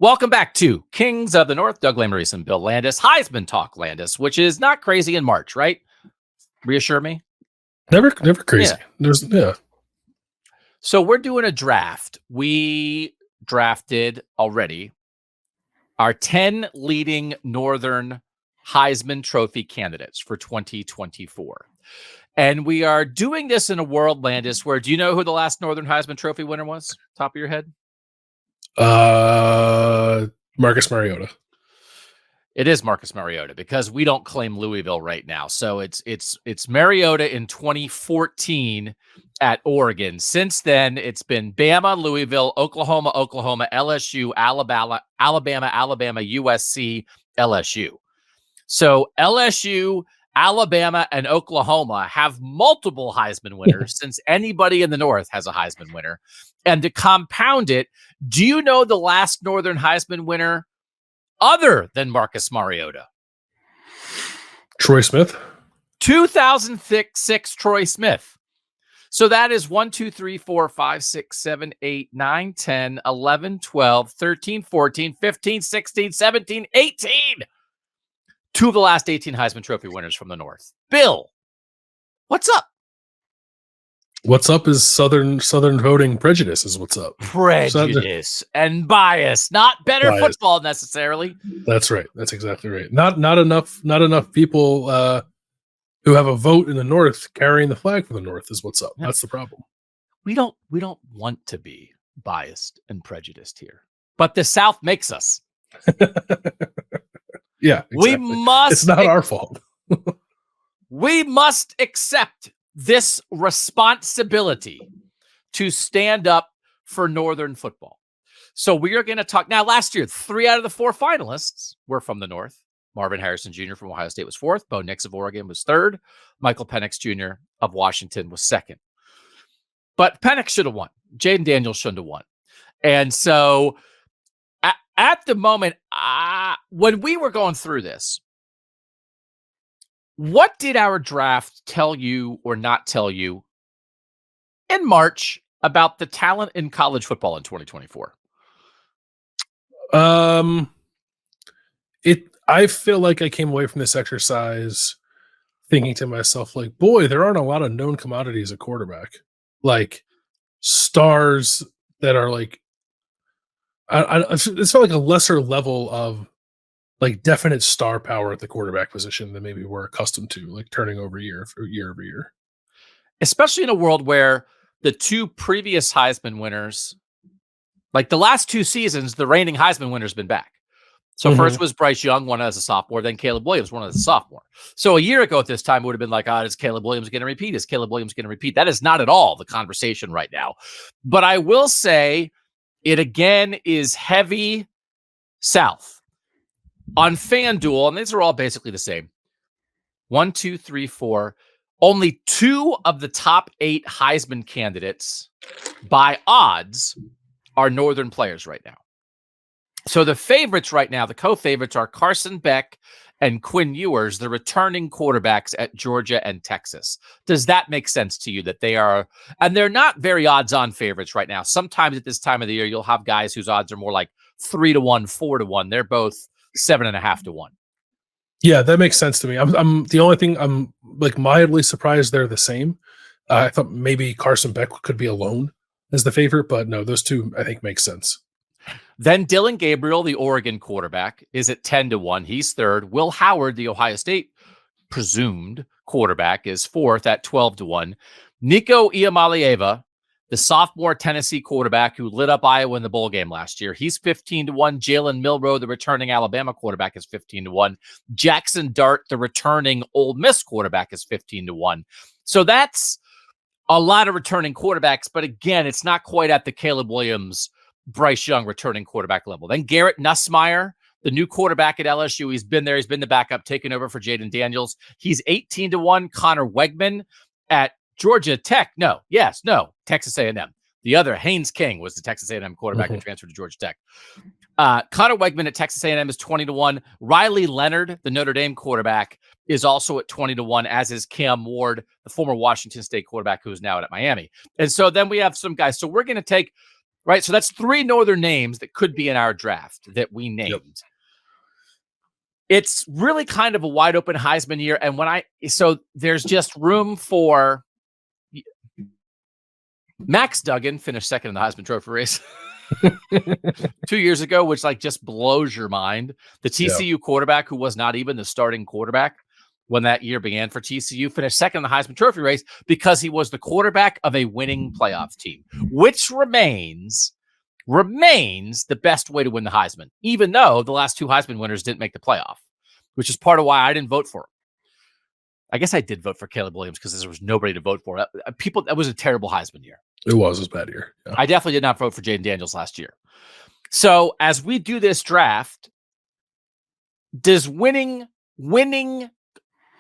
Welcome back to Kings of the North, Lesmerises and Bill Landis, Heisman Talk Landis, which is not crazy in March, right? Reassure me. Never crazy. Yeah. So we're doing a draft. We drafted already our 10 leading Northern Heisman Trophy candidates for 2024. And we are doing this in a world, Landis, where do you know who the last Northern Heisman Trophy winner was? Top of your head? Marcus Mariota. It is Marcus Mariota because we don't claim Louisville right now. So it's Mariota in 2014 at Oregon. Since then, it's been Bama, Louisville, Oklahoma, LSU, Alabama, USC, LSU. So LSU, Alabama, and Oklahoma have multiple Heisman winners since anybody in the North has a Heisman winner. And to compound it, do you know the last Northern Heisman winner other than Marcus Mariota? Troy Smith. 2006 Troy Smith. So that is 1, 2, 3, 4, 5, 6, 7, 8, 9, 10, 11, 12, 13, 14, 15, 16, 17, 18. Two of the last 18 Heisman Trophy winners from the North. Bill, what's up? What's up is Southern voting prejudice is what's up. Prejudice and bias, not better football necessarily. That's right. That's exactly right. Not enough people who have a vote in the North carrying the flag for the North is what's up. Yeah. That's the problem. We don't want to be biased and prejudiced here, but the South makes us. Yeah, exactly. We must. It's not our fault. We must accept this responsibility to stand up for Northern football. So we are going to talk now. Last year, 3 out of the 4 finalists were from the North. Marvin Harrison Jr. from Ohio State was 4th. Bo Nix of Oregon was 3rd. Michael Penix Jr. of Washington was 2nd. But Penix should have won. Jaden Daniels shouldn't have won. And so at the moment, when we were going through this, what did our draft tell you or not tell you in March about the talent in college football in 2024? I feel like I came away from this exercise thinking to myself, like, boy, there aren't a lot of known commodities at quarterback, like stars that are like, it's felt like a lesser level of like definite star power at the quarterback position than maybe we're accustomed to, like turning over year over year. Especially in a world where the 2 previous Heisman winners, like the last 2 seasons, the reigning Heisman winner's been back. So first was Bryce Young, won as a sophomore, then Caleb Williams, won as a sophomore. So a year ago at this time, it would have been like, is Caleb Williams going to repeat? Is Caleb Williams going to repeat? That is not at all the conversation right now. But I will say it again is heavy South. On FanDuel, and these are all basically the same. 1, 2, 3, 4. Only 2 of the top 8 Heisman candidates by odds are Northern players right now. So the favorites right now, the co-favorites are Carson Beck and Quinn Ewers, the returning quarterbacks at Georgia and Texas. Does that make sense to you that they are, and they're not very odds-on favorites right now. Sometimes at this time of the year, you'll have guys whose odds are more like 3-1, 4-1. They're both 7.5-1. Yeah, that makes sense to me. I'm the only thing I'm like mildly surprised they're the same. I thought maybe Carson Beck could be alone as the favorite, but no, those 2 I think make sense. Then Dillon Gabriel, the Oregon quarterback, is at 10-1. He's 3rd. Will Howard, the Ohio State presumed quarterback, is 4th at 12-1. Nico Iamaleava, the sophomore Tennessee quarterback who lit up Iowa in the bowl game last year, he's 15-1. Jalen Milroe, the returning Alabama quarterback, is 15-1. Jackson Dart, the returning Ole Miss quarterback, is 15-1. So that's a lot of returning quarterbacks, but again, it's not quite at the Caleb Williams, Bryce Young returning quarterback level. Then Garrett Nussmeier, the new quarterback at LSU. He's been there. He's been the backup, taking over for Jaden Daniels. He's 18-1. Connor Wegman at Georgia Tech. Texas A&M. The other, Haynes King, was the Texas A&M quarterback who transferred to Georgia Tech. Connor Wegman at Texas A&M is 20-1. Riley Leonard, the Notre Dame quarterback, is also at 20-1, as is Cam Ward, the former Washington State quarterback who is now at Miami. And so then we have some guys. So we're going to take right? So that's 3 Northern names that could be in our draft that we named. Yep. It's really kind of a wide open Heisman year. And so there's just room for Max Duggan finished second in the Heisman Trophy race 2 years ago, which just blows your mind. The TCU quarterback, who was not even the starting quarterback when that year began for TCU, finished second in the Heisman Trophy race because he was the quarterback of a winning playoff team, which remains the best way to win the Heisman, even though the last 2 Heisman winners didn't make the playoff, which is part of why I didn't vote for him. I guess I did vote for Caleb Williams because there was nobody to vote for. That was a terrible Heisman year. It was a bad year. Yeah. I definitely did not vote for Jaden Daniels last year. So as we do this draft, does winning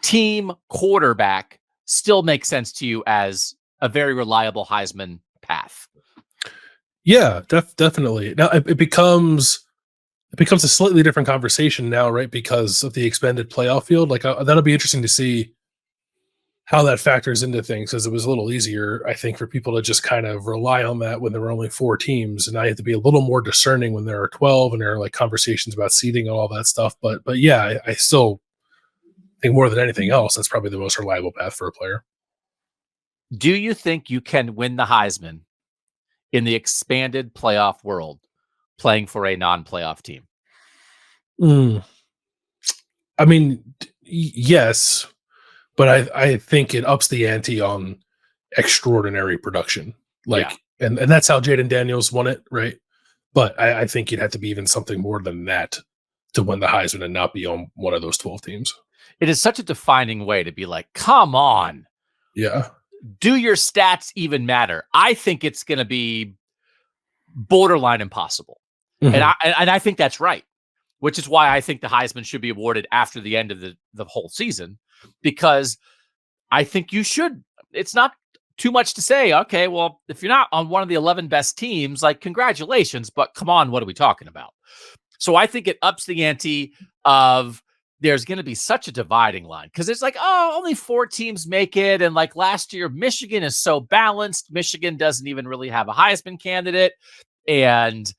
team quarterback still make sense to you as a very reliable Heisman path? Yeah, definitely. Now it becomes a slightly different conversation now, right? Because of the expanded playoff field. That'll be interesting to see how that factors into things, because it was a little easier, I think, for people to just kind of rely on that when there were only 4 teams, and now you have to be a little more discerning when there are 12 and there are conversations about seeding and all that stuff. But yeah, I still think more than anything else, that's probably the most reliable path for a player. Do you think you can win the Heisman in the expanded playoff world playing for a non-playoff team? I mean, yes, but I think it ups the ante on extraordinary production. And that's how Jaden Daniels won it, right? But I think you'd have to be even something more than that to win the Heisman and not be on one of those 12 teams. It is such a defining way to be come on. Yeah. Do your stats even matter? I think it's going to be borderline impossible. Mm-hmm. And I think that's right, which is why I think the Heisman should be awarded after the end of the whole season, because I think you should. It's not too much to say, okay, well, if you're not on one of the 11 best teams, congratulations, but come on, what are we talking about? So I think it ups the ante of there's going to be such a dividing line, because it's only 4 teams make it. And last year, Michigan is so balanced. Michigan doesn't even really have a Heisman candidate. And,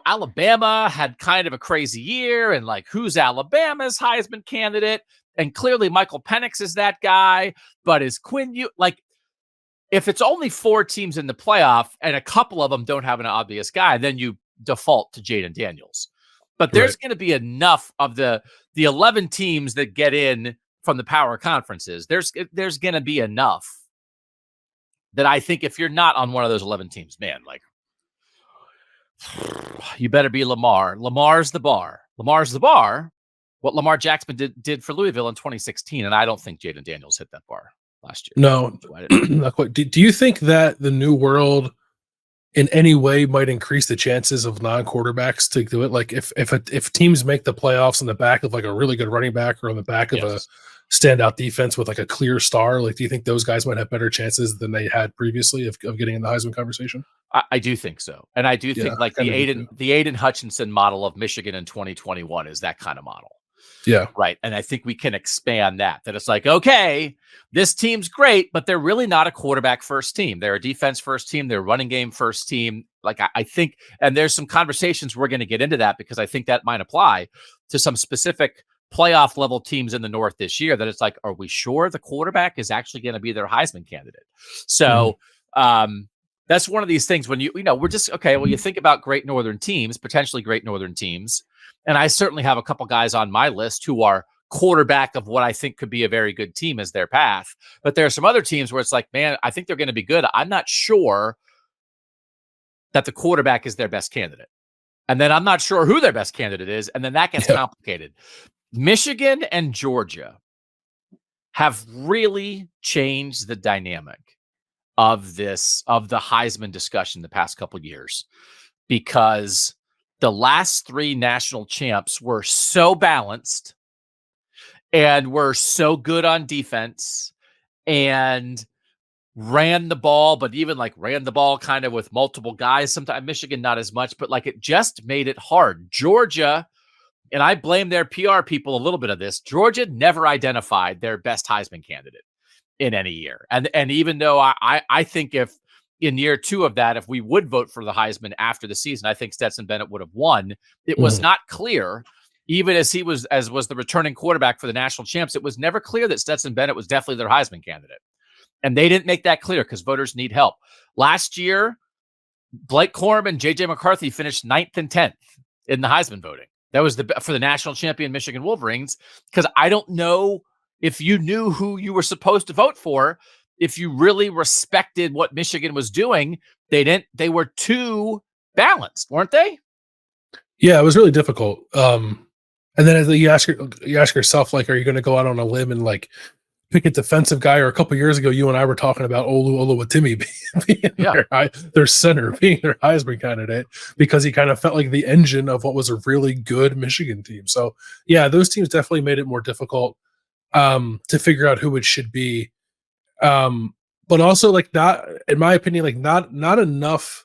Alabama had kind of a crazy year, and who's Alabama's Heisman candidate? And clearly Michael Penix is that guy, but is if it's only 4 teams in the playoff and a couple of them don't have an obvious guy, then you default to Jaden Daniels. But there's going to be enough of the 11 teams that get in from the power conferences. There's going to be enough that I think if you're not on one of those 11 teams, man, you better be Lamar. Lamar's the bar. What Lamar Jackson did for Louisville in 2016, and I don't think Jaden Daniels hit that bar last year. No, not quite. Do you think that the new world in any way might increase the chances of non-quarterbacks to do it? If teams make the playoffs on the back of a really good running back, or on the back of a standout defense with a clear star, do you think those guys might have better chances than they had previously of getting in the Heisman conversation? I do think so. And I do think the Aiden Hutchinson model of Michigan in 2021 is that kind of model. Yeah. Right. And I think we can expand that it's okay, this team's great, but they're really not a quarterback first team. They're a defense first team. They're a running game first team. I think, and there's some conversations we're going to get into that, because I think that might apply to some specific playoff level teams in the North this year, that it's are we sure the quarterback is actually going to be their Heisman candidate? So, that's one of these things when we're just, okay, well, you think about great Northern teams, potentially great Northern teams. And I certainly have a couple guys on my list who are quarterback of what I think could be a very good team as their path. But there are some other teams where it's man, I think they're going to be good. I'm not sure that the quarterback is their best candidate. And then I'm not sure who their best candidate is. And then that gets complicated. Michigan and Georgia have really changed the dynamic of the Heisman discussion the past couple of years, because the last 3 national champs were so balanced and were so good on defense and ran the ball, but even ran the ball kind of with multiple guys. Sometimes Michigan, not as much, but it just made it hard. Georgia, and I blame their PR people a little bit of this, Georgia never identified their best Heisman candidate in any year. And even though I think if in year 2 of that, if we would vote for the Heisman after the season, I think Stetson Bennett would have won. It was not clear, even as was the returning quarterback for the national champs, it was never clear that Stetson Bennett was definitely their Heisman candidate. And they didn't make that clear because voters need help. Last year, Blake Corum and J.J. McCarthy finished 9th and 10th in the Heisman voting. That was for the national champion Michigan Wolverines, because I don't know if you knew who you were supposed to vote for. If you really respected what Michigan was doing, they didn't. They were too balanced, weren't they? Yeah, it was really difficult. And then as you ask yourself, like, are you going to go out on a limb and like pick a defensive guy? Or a couple years ago, you and I were talking about Olu Oluwatimi being their center, being their Heisman candidate, because he kind of felt like the engine of what was a really good Michigan team. So yeah, those teams definitely made it more difficult to figure out who it should be. But also, like, not, in my opinion, like not enough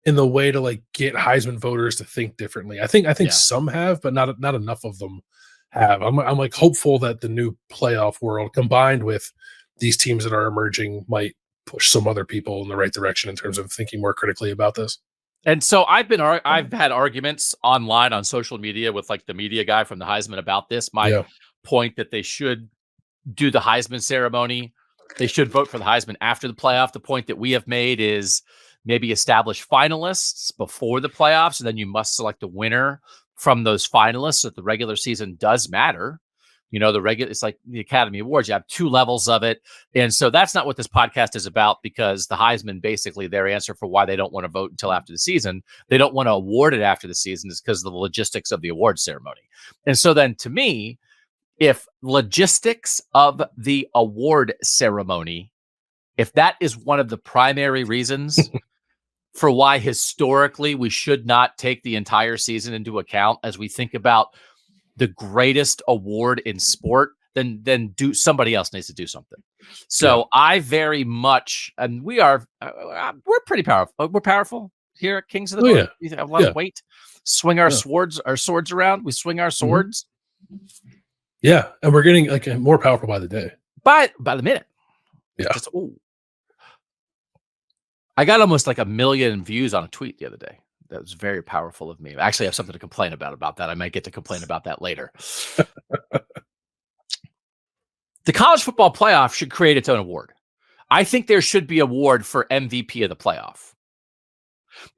in the way to like get Heisman voters to think differently. I think some have, but not enough of them have. I'm like hopeful that the new playoff world combined with these teams that are emerging might push some other people in the right direction in terms of thinking more critically about this. And so I've had arguments online on social media with like the media guy from the Heisman about this. My point that they should do the Heisman ceremony. They should vote for the Heisman after the playoff. The point that we have made is maybe establish finalists before the playoffs, and then you must select a winner from those finalists. So that the regular season does matter. You know, it's like the Academy Awards. You have 2 levels of it. And so that's not what this podcast is about, because the Heisman, basically their answer for why they don't want to vote until after the season, they don't want to award it after the season, is because of the logistics of the award ceremony. And so then to me, if logistics of the award ceremony, if that is one of the primary reasons for why historically we should not take the entire season into account as we think about the greatest award in sport, then somebody else needs to do something. So I very much, and we're pretty powerful. We're powerful here at Kings of the North. We have a lot of weight. Swing our swords around. We swing our swords. Yeah, and we're getting like more powerful by the day. By the minute. Yeah. I got almost like 1 million views on a tweet the other day. That was very powerful of me. I actually have something to complain about that. I might get to complain about that later. The college football playoff should create its own award. I think there should be an award for MVP of the playoff.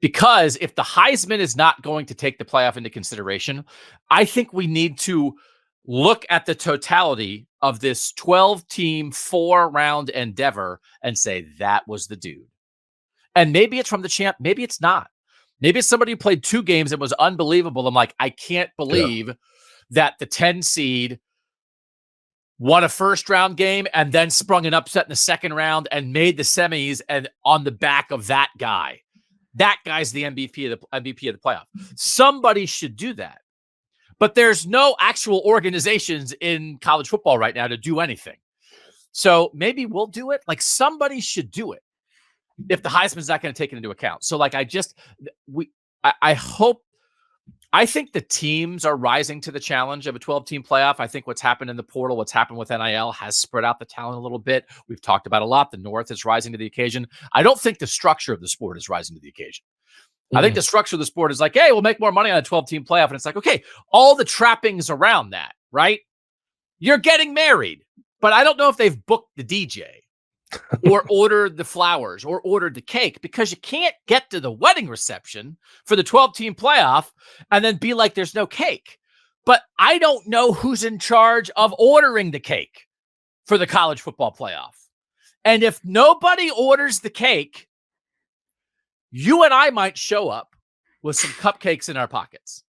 Because if the Heisman is not going to take the playoff into consideration, I think we need to look at the totality of this 12-team, 4-round endeavor and say, that was the dude. And maybe it's from the champ. Maybe it's not. Maybe it's somebody who played 2 games and was unbelievable. I'm like, I can't believe that the 10 seed won a first-round game and then sprung an upset in the second round and made the semis, and on the back of that guy. That guy's the MVP of the playoff. Somebody should do that. But there's no actual organizations in college football right now to do anything. So maybe we'll do it. Like, somebody should do it if the Heisman's not going to take it into account. So like, I think the teams are rising to the challenge of a 12-team playoff. I think what's happened in the portal, what's happened with NIL has spread out the talent a little bit. We've talked about a lot. The North is rising to the occasion. I don't think the structure of the sport is rising to the occasion. I think the structure of the sport is like, hey, we'll make more money on a 12-team playoff. And it's like, okay, all the trappings around that, right? You're getting married, but I don't know if they've booked the DJ or ordered the flowers or ordered the cake, because you can't get to the wedding reception for the 12-team playoff and then be like, there's no cake. But I don't know who's in charge of ordering the cake for the college football playoff. And if nobody orders the cake, you and I might show up with some cupcakes in our pockets.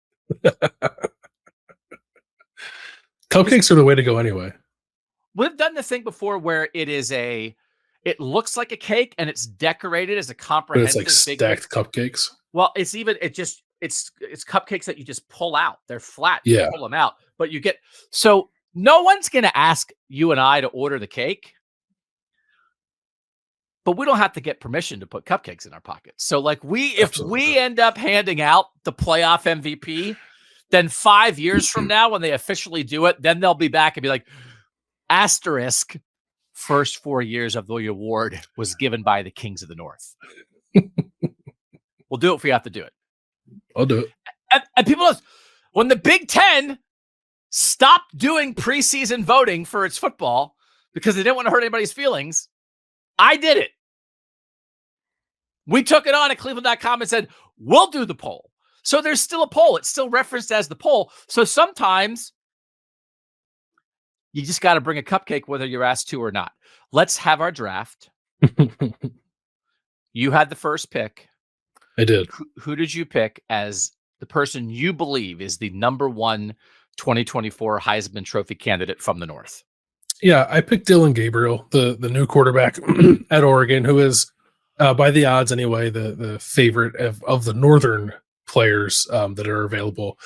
Cupcakes are the way to go anyway. We've done the thing before where it looks like a cake and it's decorated as a comprehensive. But it's like stacked cupcakes. Well, it's cupcakes that you just pull out. They're flat. Yeah. You pull them out, but so no one's going to ask you and I to order the cake. But we don't have to get permission to put cupcakes in our pockets. So like if we end up handing out the playoff MVP, then 5 years from now, when they officially do it, then they'll be back and be like, asterisk, first 4 years of the award was given by the Kings of the North. We'll do it if we have to do it. I'll do it. And people, when the Big Ten stopped doing preseason voting for its football because they didn't want to hurt anybody's feelings, I did it. We took it on at Cleveland.com and said, we'll do the poll. So there's still a poll. It's still referenced as the poll. So sometimes you just got to bring a cupcake whether you're asked to or not. Let's have our draft. You had the first pick. I did. Who did you pick as the person you believe is the number one 2024 Heisman Trophy candidate from the North? Yeah, I picked Dillon Gabriel, the new quarterback at Oregon, who is, by the odds anyway, the favorite of the Northern players that are available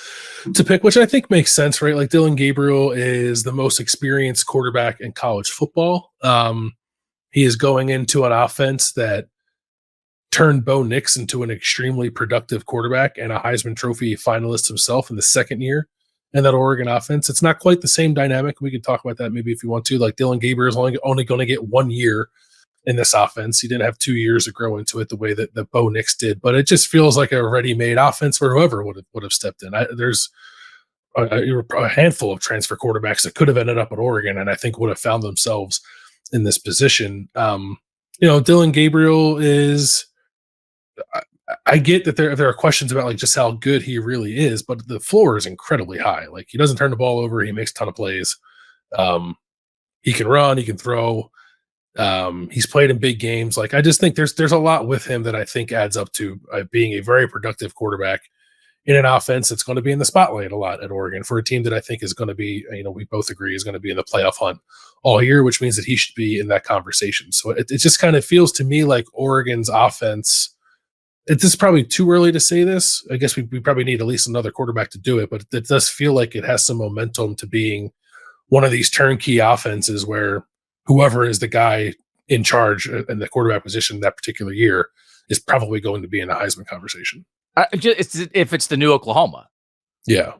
to pick, which I think makes sense, right? Like Dillon Gabriel is the most experienced quarterback in college football. He is going into an offense that turned Bo Nix into an extremely productive quarterback and a Heisman Trophy finalist himself in the second year in that Oregon offense. It's not quite the same dynamic. We could talk about that maybe if you want to. Like Dillon Gabriel is only going to get 1 year in this offense. He didn't have 2 years to grow into it the way that Bo Nix did, but it just feels like a ready-made offense for whoever would have stepped in. There's a handful of transfer quarterbacks that could have ended up at Oregon and I think would have found themselves in this position. Dillon Gabriel is, I get that there are questions about like just how good he really is, but the floor is incredibly high. Like he doesn't turn the ball over. He makes a ton of plays. He can run, he can throw. He's played in big games. Like I just think there's a lot with him that I think adds up to being a very productive quarterback in an offense that's going to be in the spotlight a lot at Oregon for a team that I think is going to be, we both agree is going to be in the playoff hunt all year, which means that he should be in that conversation. So it just kind of feels to me like Oregon's offense. It's just probably too early to say this. I guess we probably need at least another quarterback to do it, but it does feel like it has some momentum to being one of these turnkey offenses where whoever is the guy in charge in the quarterback position that particular year is probably going to be in the Heisman conversation. If it's the new Oklahoma. Yeah.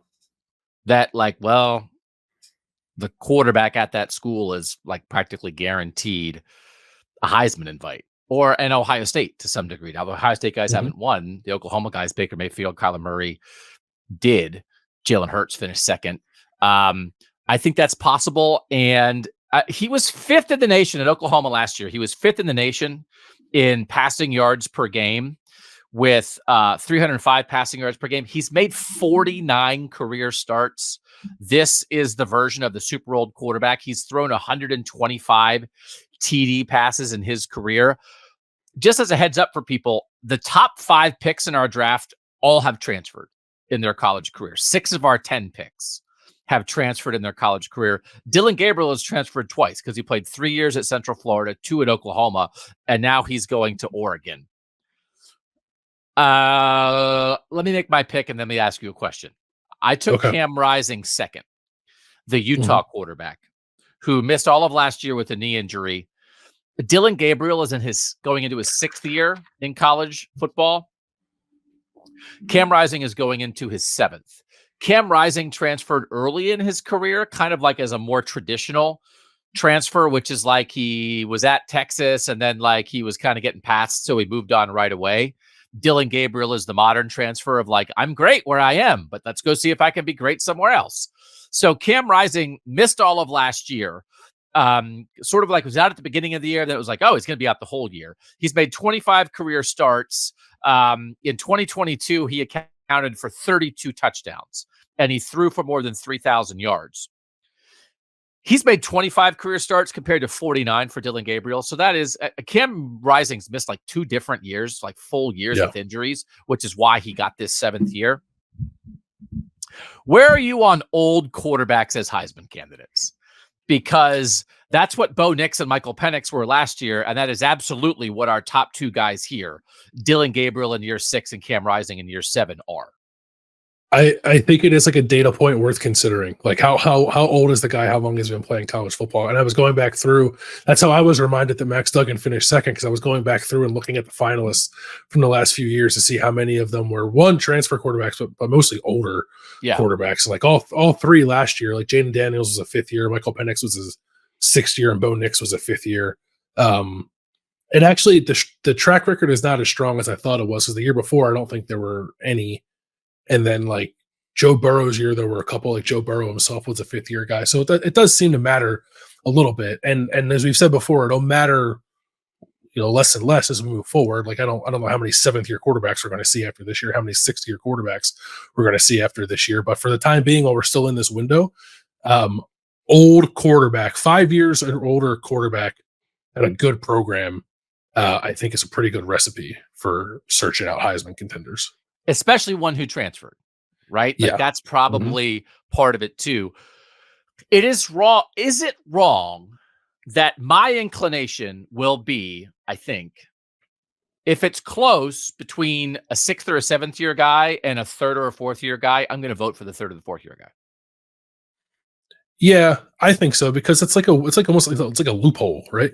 That the quarterback at that school is like practically guaranteed a Heisman invite. Or an Ohio State to some degree. Now, the Ohio State guys haven't won. The Oklahoma guys, Baker Mayfield, Kyler Murray, did. Jalen Hurts finished second. I think that's possible. And he was fifth in the nation at Oklahoma last year. He was fifth in the nation in passing yards per game with 305 passing yards per game. He's made 49 career starts. This is the version of the super old quarterback. He's thrown 125 TD passes in his career. Just as a heads up for people, the top 5 picks in our draft all have transferred in their college career. 6 of our 10 picks have transferred in their college career. Dillon Gabriel has transferred twice because he played 3 years at Central Florida, 2 at Oklahoma, and now he's going to Oregon. Let me make my pick and then let me ask you a question. I took Cam Rising second, the Utah quarterback, who missed all of last year with a knee injury. Dillon Gabriel is going into his 6th year in college football. Cam Rising is going into his 7th. Cam Rising transferred early in his career, kind of like as a more traditional transfer, which is like he was at Texas and then like he was kind of getting passed, so he moved on right away. Dillon Gabriel is the modern transfer of like, I'm great where I am, but let's go see if I can be great somewhere else. So Cam Rising missed all of last year. Sort of like was out at the beginning of the year. That was like, oh, he's going to be out the whole year. He's made 25 career starts. In 2022, he accounted for 32 touchdowns and he threw for more than 3,000 yards. He's made 25 career starts compared to 49 for Dillon Gabriel. So that is Cam Rising's missed like 2 different years, like full years with injuries, which is why he got this 7th year. Where are you on old quarterbacks as Heisman candidates? Because that's what Bo Nix and Michael Penix were last year, and that is absolutely what our top 2 guys here, Dillon Gabriel in year 6 and Cam Rising in year 7, are. I think it is like a data point worth considering. Like how old is the guy? How long has he been playing college football? And I was going back through. That's how I was reminded that Max Duggan finished second, because I was going back through and looking at the finalists from the last few years to see how many of them were transfer quarterbacks, but mostly older quarterbacks. Like all 3 last year. Like Jaden Daniels was a 5th year. Michael Penix was his sixth year, and Bo Nix was a fifth year. And actually, the track record is not as strong as I thought it was, because the year before, I don't think there were any. And then, like, Joe Burrow's year, there were a couple. Like, Joe Burrow himself was a fifth year guy. So it does seem to matter a little bit. And as we've said before, it'll matter, less and less as we move forward. Like, I don't know how many seventh year quarterbacks we're going to see after this year, how many sixth year quarterbacks we're going to see after this year. But for the time being, while we're still in this window, old quarterback, 5 years or older quarterback at a good program, I think is a pretty good recipe for searching out Heisman contenders. Especially one who transferred, right? Like, Yeah. that's probably part of it too. It is wrong. Is it wrong that my inclination will be, I think, if it's close between a sixth or a seventh year guy and a third or a fourth year guy, I'm going to vote for the third or the fourth year guy. Yeah, I think so, because it's like almost like it's like a loophole, right?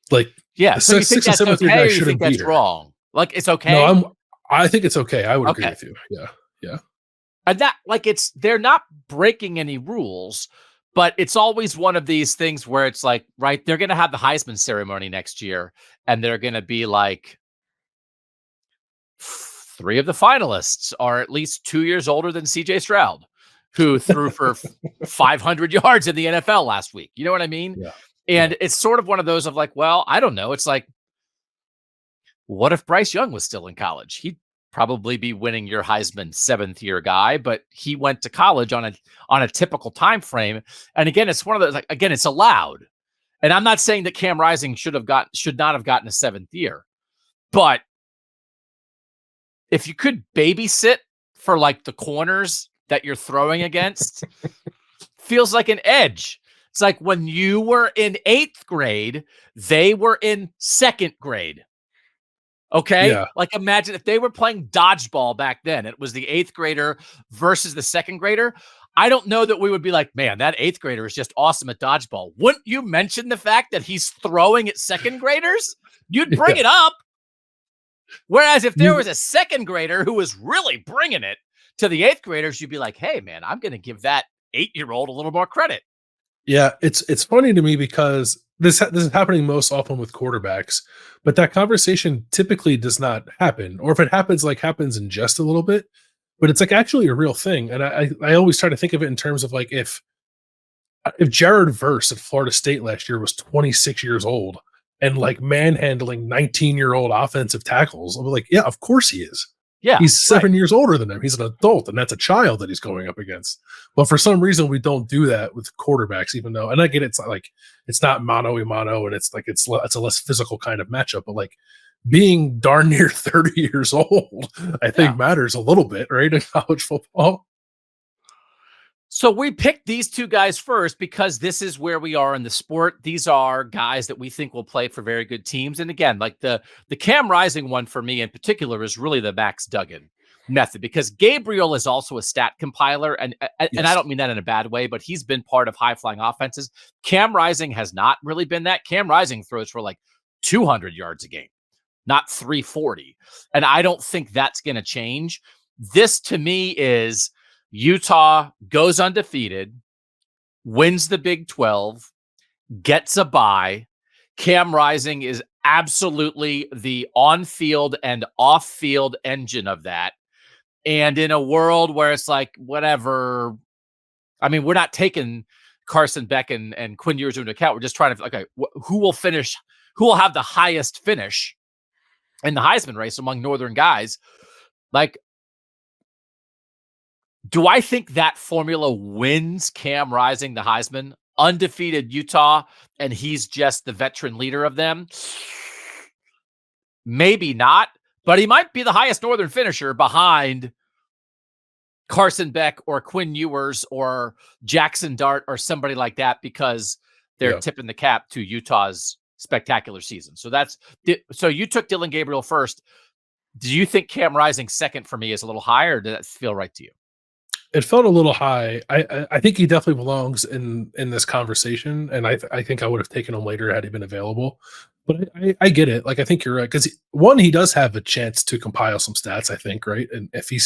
Like, yeah. So you think that's okay, or you think that's wrong? Like, it's okay? No, I think it's okay. I would agree with you. Yeah. And that, like, they're not breaking any rules, but it's always one of these things where it's like, right, they're going to have the Heisman ceremony next year, and they're going to be like, 3 of the finalists are at least 2 years older than CJ Stroud, who threw for 500 yards in the NFL last week. You know what I mean? Yeah. And it's sort of one of those of like, well, I don't know. It's like, what if Bryce Young was still in college? He'd probably be winning your Heisman seventh year guy, but he went to college on a typical time frame. And again, it's one of those, like, again, it's allowed. And I'm not saying that Cam Rising should not have gotten a seventh year, but if you could babysit for, like, the corners that you're throwing against, feels like an edge. It's like when you were in 8th grade, they were in 2nd grade. Okay. Yeah. Like, imagine if they were playing dodgeball back then, it was the 8th grader versus the 2nd grader. I don't know that we would be like, man, that 8th grader is just awesome at dodgeball. Wouldn't you mention the fact that he's throwing at 2nd graders? You'd bring it up. Whereas if there was a 2nd grader who was really bringing it to the 8th graders, you'd be like, hey, man, I'm going to give that 8-year-old a little more credit. Yeah, it's funny to me, because this is happening most often with quarterbacks, but that conversation typically does not happen. Or if it happens, like, happens in just a little bit, but it's like actually a real thing. And I always try to think of it in terms of, like, if Jared Verse at Florida State last year was 26 years old and, like, manhandling 19-year-old offensive tackles, I'm like, yeah, of course he is. Yeah, he's 7 years older than him. He's an adult, and that's a child that he's going up against. But for some reason, we don't do that with quarterbacks, even though, and I get it's like, it's not mano a mano, and it's like it's a less physical kind of matchup. But, like, being darn near 30 years old, I think matters a little bit, right, in college football. So we picked these two guys first because this is where we are in the sport. These are guys that we think will play for very good teams. And again, like the Cam Rising one for me in particular is really the Max Duggan method, because Gabriel is also a stat compiler. And I don't mean that in a bad way, but he's been part of high flying offenses. Cam Rising has not really been that. Cam Rising throws for like 200 yards a game, not 340. And I don't think that's going to change. This to me is Utah goes undefeated, wins the Big 12, gets a bye. Cam Rising is absolutely the on-field and off-field engine of that. And in a world where it's like, whatever, I mean, we're not taking Carson Beck and Quinn Ewers into account. We're just trying to, okay, who will have the highest finish in the Heisman race among Northern guys? Like, do I think that formula wins Cam Rising the Heisman? Undefeated Utah, and he's just the veteran leader of them? Maybe not, but he might be the highest Northern finisher behind Carson Beck or Quinn Ewers or Jackson Dart or somebody like that, because they're tipping the cap to Utah's spectacular season. So you took Dillon Gabriel first. Do you think Cam Rising second for me is a little higher, or did that feel right to you? It felt a little high. I think he definitely belongs in this conversation, and I think I would have taken him later had he been available. But I get it. Like, I think you're right, because he does have a chance to compile some stats, I think, right? And if he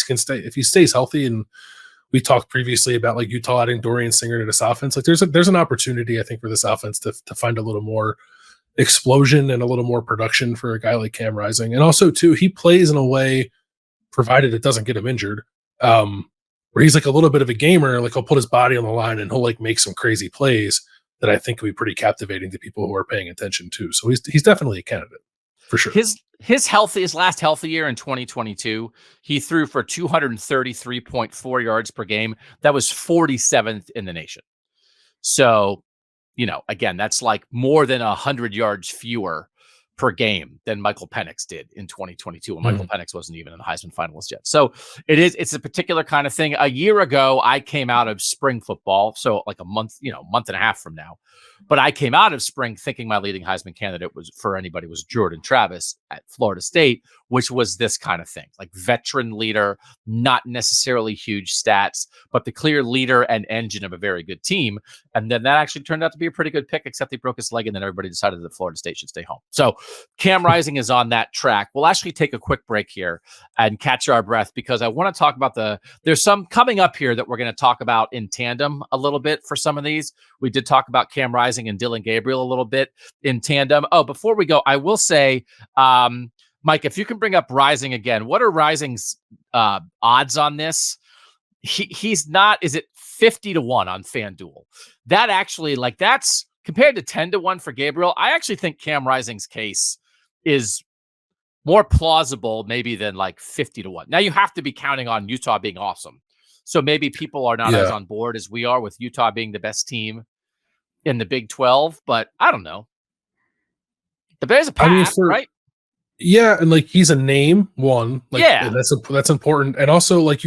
stays healthy, and we talked previously about like Utah adding Dorian Singer to this offense. Like there's an opportunity, I think, for this offense to find a little more explosion and a little more production for a guy like Cam Rising. And also too, he plays in a way, provided it doesn't get him injured, where he's like a little bit of a gamer. Like he'll put his body on the line and he'll like make some crazy plays that I think will be pretty captivating to people who are paying attention too. So he's definitely a candidate for sure. His last healthy year in 2022, he threw for 233.4 yards per game. That was 47th in the nation. So, again, that's like more than 100 yards fewer per game than Michael Penix did in 2022. And Michael Penix wasn't even in the Heisman finalist yet. So it's a particular kind of thing. A year ago, I came out of spring football. So like a month and a half from now. But I came out of spring thinking my leading Heisman candidate was Jordan Travis at Florida State, which was this kind of thing, like veteran leader, not necessarily huge stats, but the clear leader and engine of a very good team. And then that actually turned out to be a pretty good pick, except he broke his leg and then everybody decided that Florida State should stay home. So Cam Rising is on that track. We'll actually take a quick break here and catch our breath because I want to talk about there's some coming up here that we're going to talk about in tandem a little bit for some of these. We did talk about Cam Rising and Dillon Gabriel a little bit in tandem. Oh, before we go, I will say, Mike, if you can bring up Rising again, what are Rising's odds on this? He's not, is it 50-1 on FanDuel? That actually, like that's compared to 10-1 for Gabriel. I actually think Cam Rising's case is more plausible maybe than like 50-1. Now you have to be counting on Utah being awesome. So maybe people are not as on board as we are with Utah being the best team in the Big 12, but I don't know. The Bears a path, right? Yeah, and like he's a name one. Like, yeah, that's important. And also like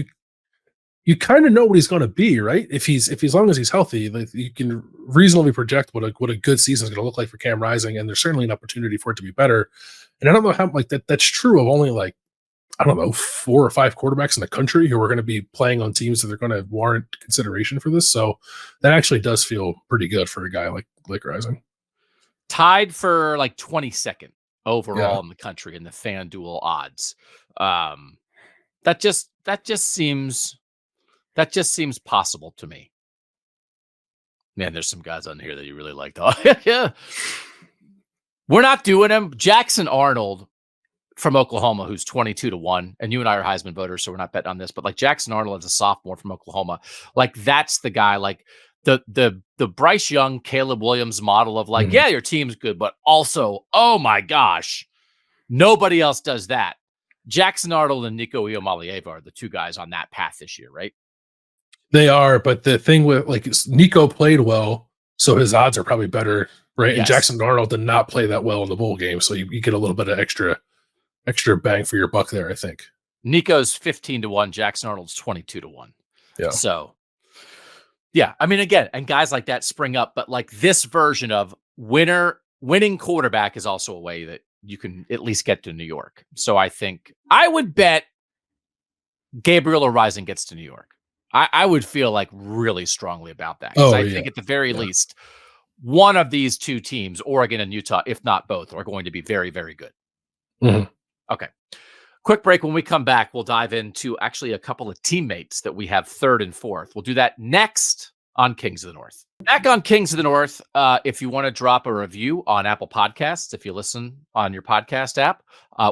you kind of know what he's going to be, right? If as long as he's healthy, like you can reasonably project what a good season is going to look like for Cam Rising, and there's certainly an opportunity for it to be better. And I don't know how like that's true of only like, I don't know, 4 or 5 quarterbacks in the country who are going to be playing on teams that are going to warrant consideration for this. So that actually does feel pretty good for a guy like Rising. Tied for like 22nd overall in the country in the FanDuel odds. That just seems possible to me. Man, there's some guys on here that you really liked. Oh, yeah. We're not doing him. Jackson Arnold from Oklahoma, who's 22-1, and you and I are Heisman voters, so we're not betting on this, but like Jackson Arnold as a sophomore from Oklahoma, like that's the guy, like the Bryce Young, Caleb Williams model of like, yeah, your team's good, but also, oh my gosh, nobody else does that. Jackson Arnold and Nico Iamaleava are the two guys on that path this year, right? They are, but the thing with like Nico played well, so his odds are probably better, right? Yes. And Jackson Arnold did not play that well in the bowl game, so you get a little bit of extra bang for your buck there, I think. Nico's 15-1, Jackson Arnold's 22-1. Yeah. So, yeah, I mean, again, and guys like that spring up, but like this version of winning quarterback is also a way that you can at least get to New York. So I think I would bet Gabriel or Rising gets to New York. I would feel like really strongly about that. Because I think at the very least, one of these two teams, Oregon and Utah, if not both, are going to be very, very good. Mm-hmm. Okay. Quick break. When we come back, we'll dive into actually a couple of teammates that we have 3rd and 4th. We'll do that next on Kings of the North. Back on Kings of the North, if you want to drop a review on Apple Podcasts, if you listen on your podcast app,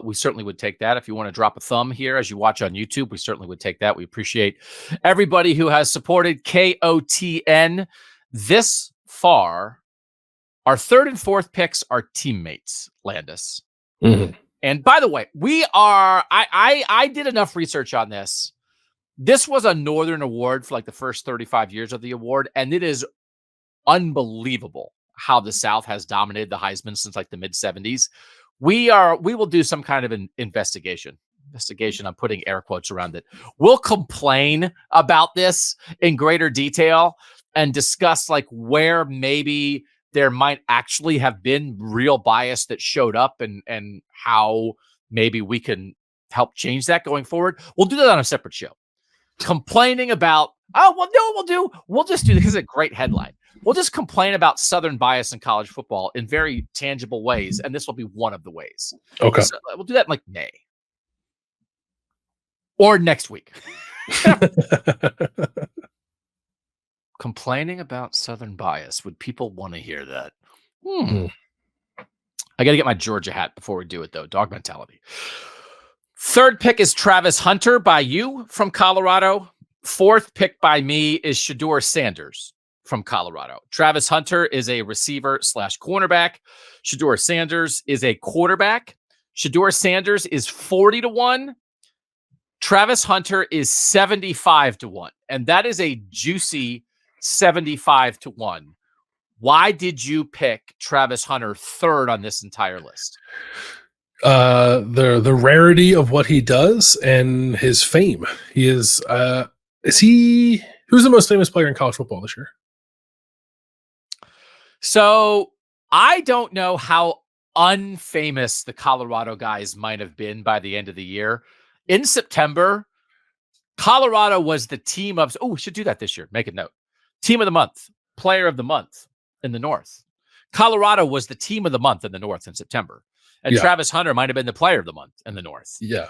we certainly would take that. If you want to drop a thumb here as you watch on YouTube, we certainly would take that. We appreciate everybody who has supported KOTN this far. Our 3rd and 4th picks are teammates, Landis. Mm-hmm. And by the way, I did enough research on this. This was a Northern award for like the first 35 years of the award. And it is unbelievable how the South has dominated the Heisman since like the mid 70s. We will do some kind of an investigation. I'm putting air quotes around it. We'll complain about this in greater detail and discuss like where maybe there might actually have been real bias that showed up and how maybe we can help change that going forward. We'll do that on a separate show. Complaining about, we'll just do this because it's a great headline. We'll just complain about Southern bias in college football in very tangible ways, and this will be one of the ways. Okay. So we'll do that in like May. Or next week. Complaining about Southern bias. Would people want to hear that? Hmm. I got to get my Georgia hat before we do it, though. Dog mentality. Third pick is Travis Hunter by you from Colorado. Fourth pick by me is Shedeur Sanders from Colorado. Travis Hunter is a receiver / cornerback. Shedeur Sanders is a quarterback. Shedeur Sanders is 40-1. Travis Hunter is 75-1. And that is a juicy 75-1. Why did you pick Travis Hunter third on this entire list? The rarity of what he does and his fame. He is who's the most famous player in college football this year? So I don't know how unfamous the Colorado guys might have been by the end of the year. In September, Colorado was the team of, we should do that this year. Make a note. Team of the month, player of the month in the North. Colorado was the team of the month in the North in September. And Travis Hunter might have been the player of the month in the North. Yeah.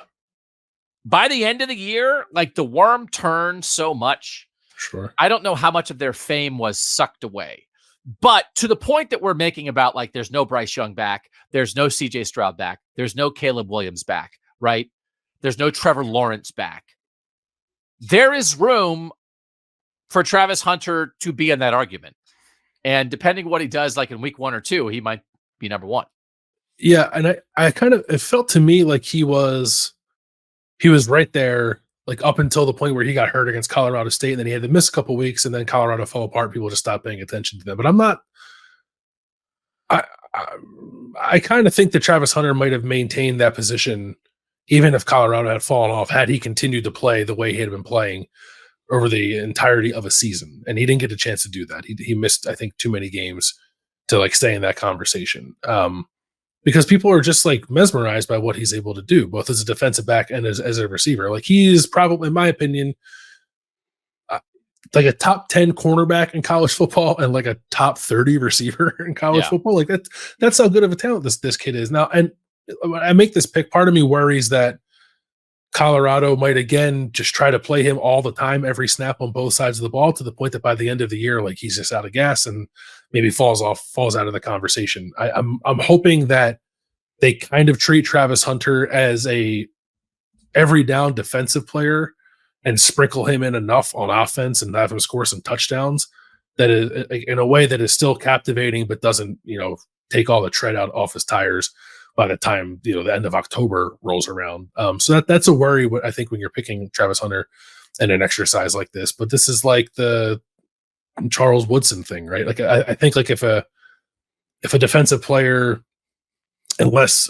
By the end of the year, like the worm turned so much. Sure. I don't know how much of their fame was sucked away. But to the point that we're making about like there's no Bryce Young back, there's no CJ Stroud back, there's no Caleb Williams back, right? There's no Trevor Lawrence back. There is room for Travis Hunter to be in that argument. And depending what he does, like in week 1 or 2, he might be number 1. Yeah, and I kind of, it felt to me like he was right there, like up until the point where he got hurt against Colorado State, and then he had to miss a couple weeks, and then Colorado fell apart. People just stopped paying attention to them. But I'm not. I kind of think that Travis Hunter might have maintained that position, even if Colorado had fallen off, had he continued to play the way he had been playing over the entirety of a season. And he didn't get a chance to do that. He missed, I think, too many games to like stay in that conversation. Because people are just like mesmerized by what he's able to do, both as a defensive back and as a receiver. Like he is probably, in my opinion, like a top 10 cornerback in college football and like a top 30 receiver in college football. Like that's how good of a talent this kid is now. And when I make this pick, part of me worries that Colorado might again just try to play him all the time, every snap on both sides of the ball, to the point that by the end of the year, like he's just out of gas and maybe falls out of the conversation. I'm hoping that they kind of treat Travis Hunter as a every down defensive player and sprinkle him in enough on offense and have him score some touchdowns that is in a way that is still captivating, but doesn't, take all the tread out off his tires by the time, the end of October rolls around. So that's a worry, I think, when you're picking Travis Hunter in an exercise like this. But this is like the Charles Woodson thing, right? Like I think like if a defensive player, unless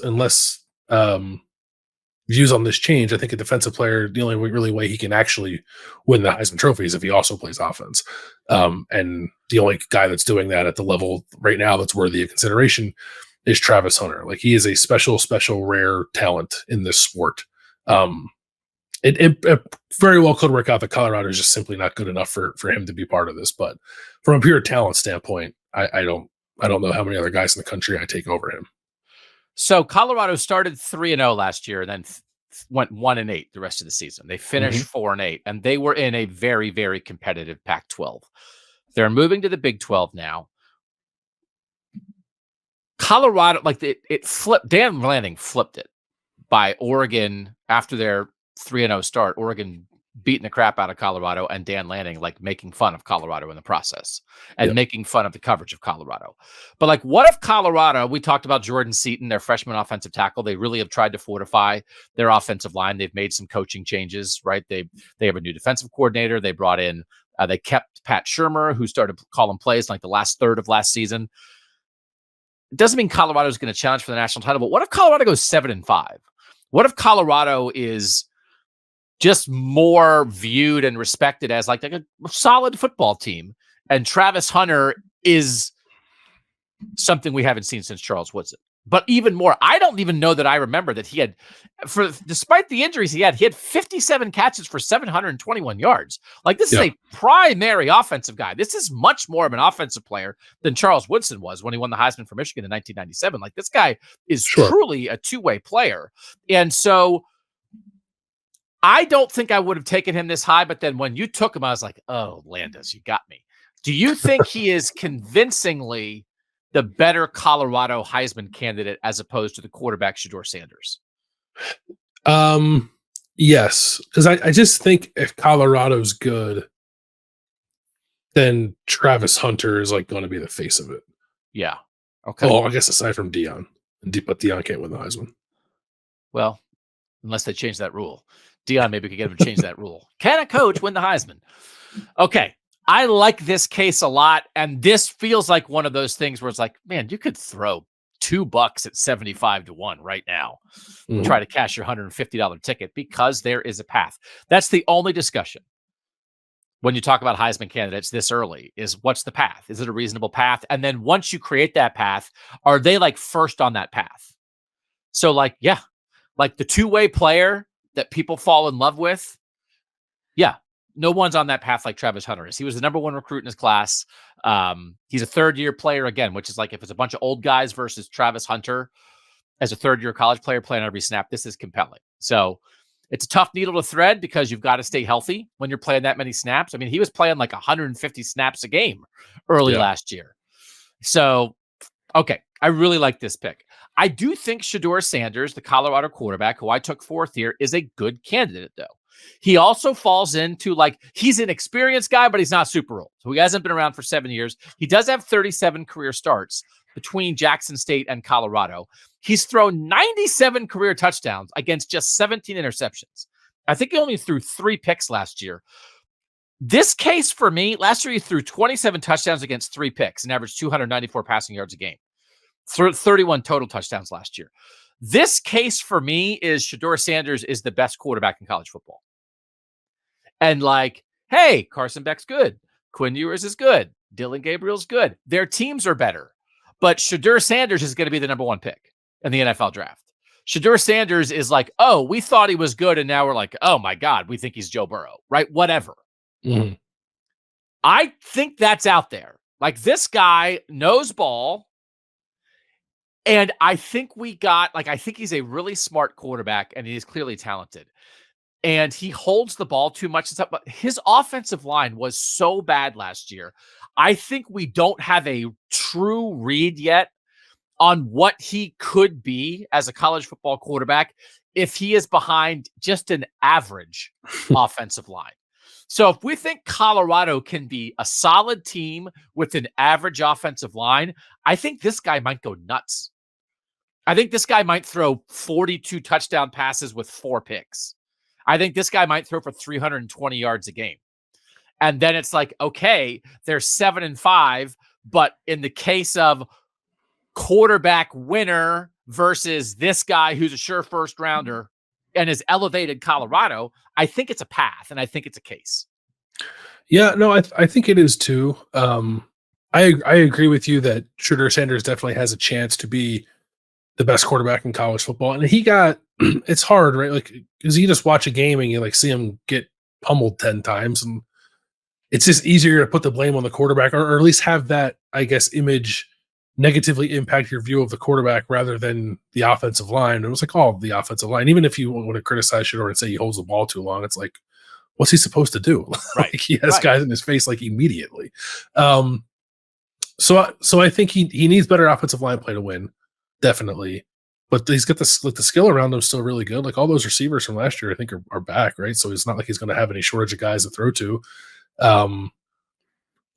views on this change, I think a defensive player, the only really way he can actually win the Heisman Trophy is if he also plays offense. And the only guy that's doing that at the level right now that's worthy of consideration is Travis Hunter. Like he is a special, rare talent in this sport. It very well could work out that Colorado is just simply not good enough for him to be part of this. But from a pure talent standpoint, I don't know how many other guys in the country I take over him. So Colorado started 3-0 last year and then went 1-8 the rest of the season. They finished 4-8, and they were in a very, very competitive Pac-12. They're moving to the Big 12 now. Colorado, like it flipped. Dan Lanning flipped it by Oregon after their 3-0 start. Oregon beating the crap out of Colorado, and Dan Lanning like making fun of Colorado in the process and making fun of the coverage of Colorado. But like, what if Colorado, we talked about Jordan Seaton, their freshman offensive tackle. They really have tried to fortify their offensive line. They've made some coaching changes, right? They have a new defensive coordinator. They brought in, they kept Pat Shurmur, who started calling plays like the last third of last season. It doesn't mean Colorado is going to challenge for the national title, but what if Colorado goes 7-5? What if Colorado is just more viewed and respected as like a solid football team, and Travis Hunter is something we haven't seen since Charles Woodson? But even more, I don't even know that I remember that he had, despite the injuries he had 57 catches for 721 yards. Like this is a primary offensive guy. This is much more of an offensive player than Charles Woodson was when he won the Heisman for Michigan in 1997. Like this guy is truly a two-way player. And so I don't think I would have taken him this high, but then when you took him, I was like, oh, Landis, you got me. Do you think he is convincingly the better Colorado Heisman candidate as opposed to the quarterback Shedeur Sanders? Yes, because I just think if Colorado's good, then Travis Hunter is like going to be the face of it. Yeah. Okay. Oh, I guess aside from Deion, but Deion can't win the Heisman. Well, unless they change that rule. Deion maybe could get him to change that rule. Can a coach win the Heisman? Okay. I like this case a lot. And this feels like one of those things where it's like, man, you could throw $2 at 75 to 1 right now. Try to cash your $150 ticket because there is a path. That's the only discussion when you talk about Heisman candidates this early is what's the path? Is it a reasonable path? And then once you create that path, are they like first on that path? So like, yeah, like the two-way player that people fall in love with. Yeah, no one's on that path like Travis Hunter is. He was the number 1 recruit in his class. He's a third-year player again, which is like if it's a bunch of old guys versus Travis Hunter as a third-year college player playing every snap, this is compelling. So it's a tough needle to thread because you've got to stay healthy when you're playing that many snaps. I mean, he was playing like 150 snaps a game early last year. So, okay, I really like this pick. I do think Shedeur Sanders, the Colorado quarterback, who I took 4th here, is a good candidate, though. He also falls into like, he's an experienced guy, but he's not super old. So he hasn't been around for 7 years. He does have 37 career starts between Jackson State and Colorado. He's thrown 97 career touchdowns against just 17 interceptions. I think he only threw 3 picks last year. This case for me, last year he threw 27 touchdowns against 3 picks and averaged 294 passing yards a game. 31 total touchdowns last year. This case for me is Shedeur Sanders is the best quarterback in college football. And like, hey, Carson Beck's good. Quinn Ewers is good. Dillon Gabriel's good. Their teams are better. But Shedeur Sanders is going to be the number 1 pick in the NFL draft. Shedeur Sanders is like, oh, we thought he was good, and now we're like, oh my God, we think he's Joe Burrow, right? Whatever. I think that's out there. Like this guy knows ball. And I think I think he's a really smart quarterback and he's clearly talented. And he holds the ball too much. But his offensive line was so bad last year. I think we don't have a true read yet on what he could be as a college football quarterback if he is behind just an average offensive line. So if we think Colorado can be a solid team with an average offensive line, I think this guy might go nuts. I think this guy might throw 42 touchdown passes with 4 picks. I think this guy might throw for 320 yards a game. And then it's like, okay, they're 7-5, but in the case of quarterback winner versus this guy who's a sure first rounder and has elevated Colorado, I think it's a path and I think it's a case. Yeah, no, I think it is too. I agree with you that Shedeur Sanders definitely has a chance to be the best quarterback in college football. And he got, it's hard, right? Like, because you just watch a game and you like see him get pummeled 10 times. And it's just easier to put the blame on the quarterback or at least have that, I guess, image negatively impact your view of the quarterback rather than the offensive line. It was like, the offensive line, even if you want to criticize Shedeur and say he holds the ball too long, it's like, what's he supposed to do? Right. Like he has guys in his face like immediately. So I think he needs better offensive line play to win. Definitely. But he's got the skill around him still really good. Like all those receivers from last year, I think are back, right? So it's not like he's going to have any shortage of guys to throw to.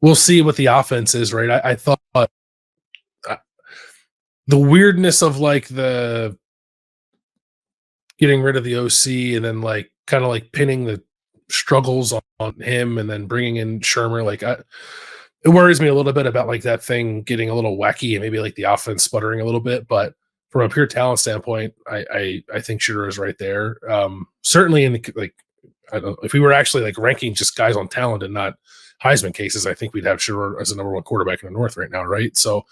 We'll see what the offense is, right? I thought the weirdness of like the getting rid of the OC and then like kind of like pinning the struggles on him and then bringing in Shermer, like it worries me a little bit about like that thing getting a little wacky and maybe like the offense sputtering a little bit. But from a pure talent standpoint, I think Shedeur is right there. Certainly in the, like, I don't know, if we were actually like ranking just guys on talent and not Heisman cases, I think we'd have Shedeur as the number 1 quarterback in the North right now, right? So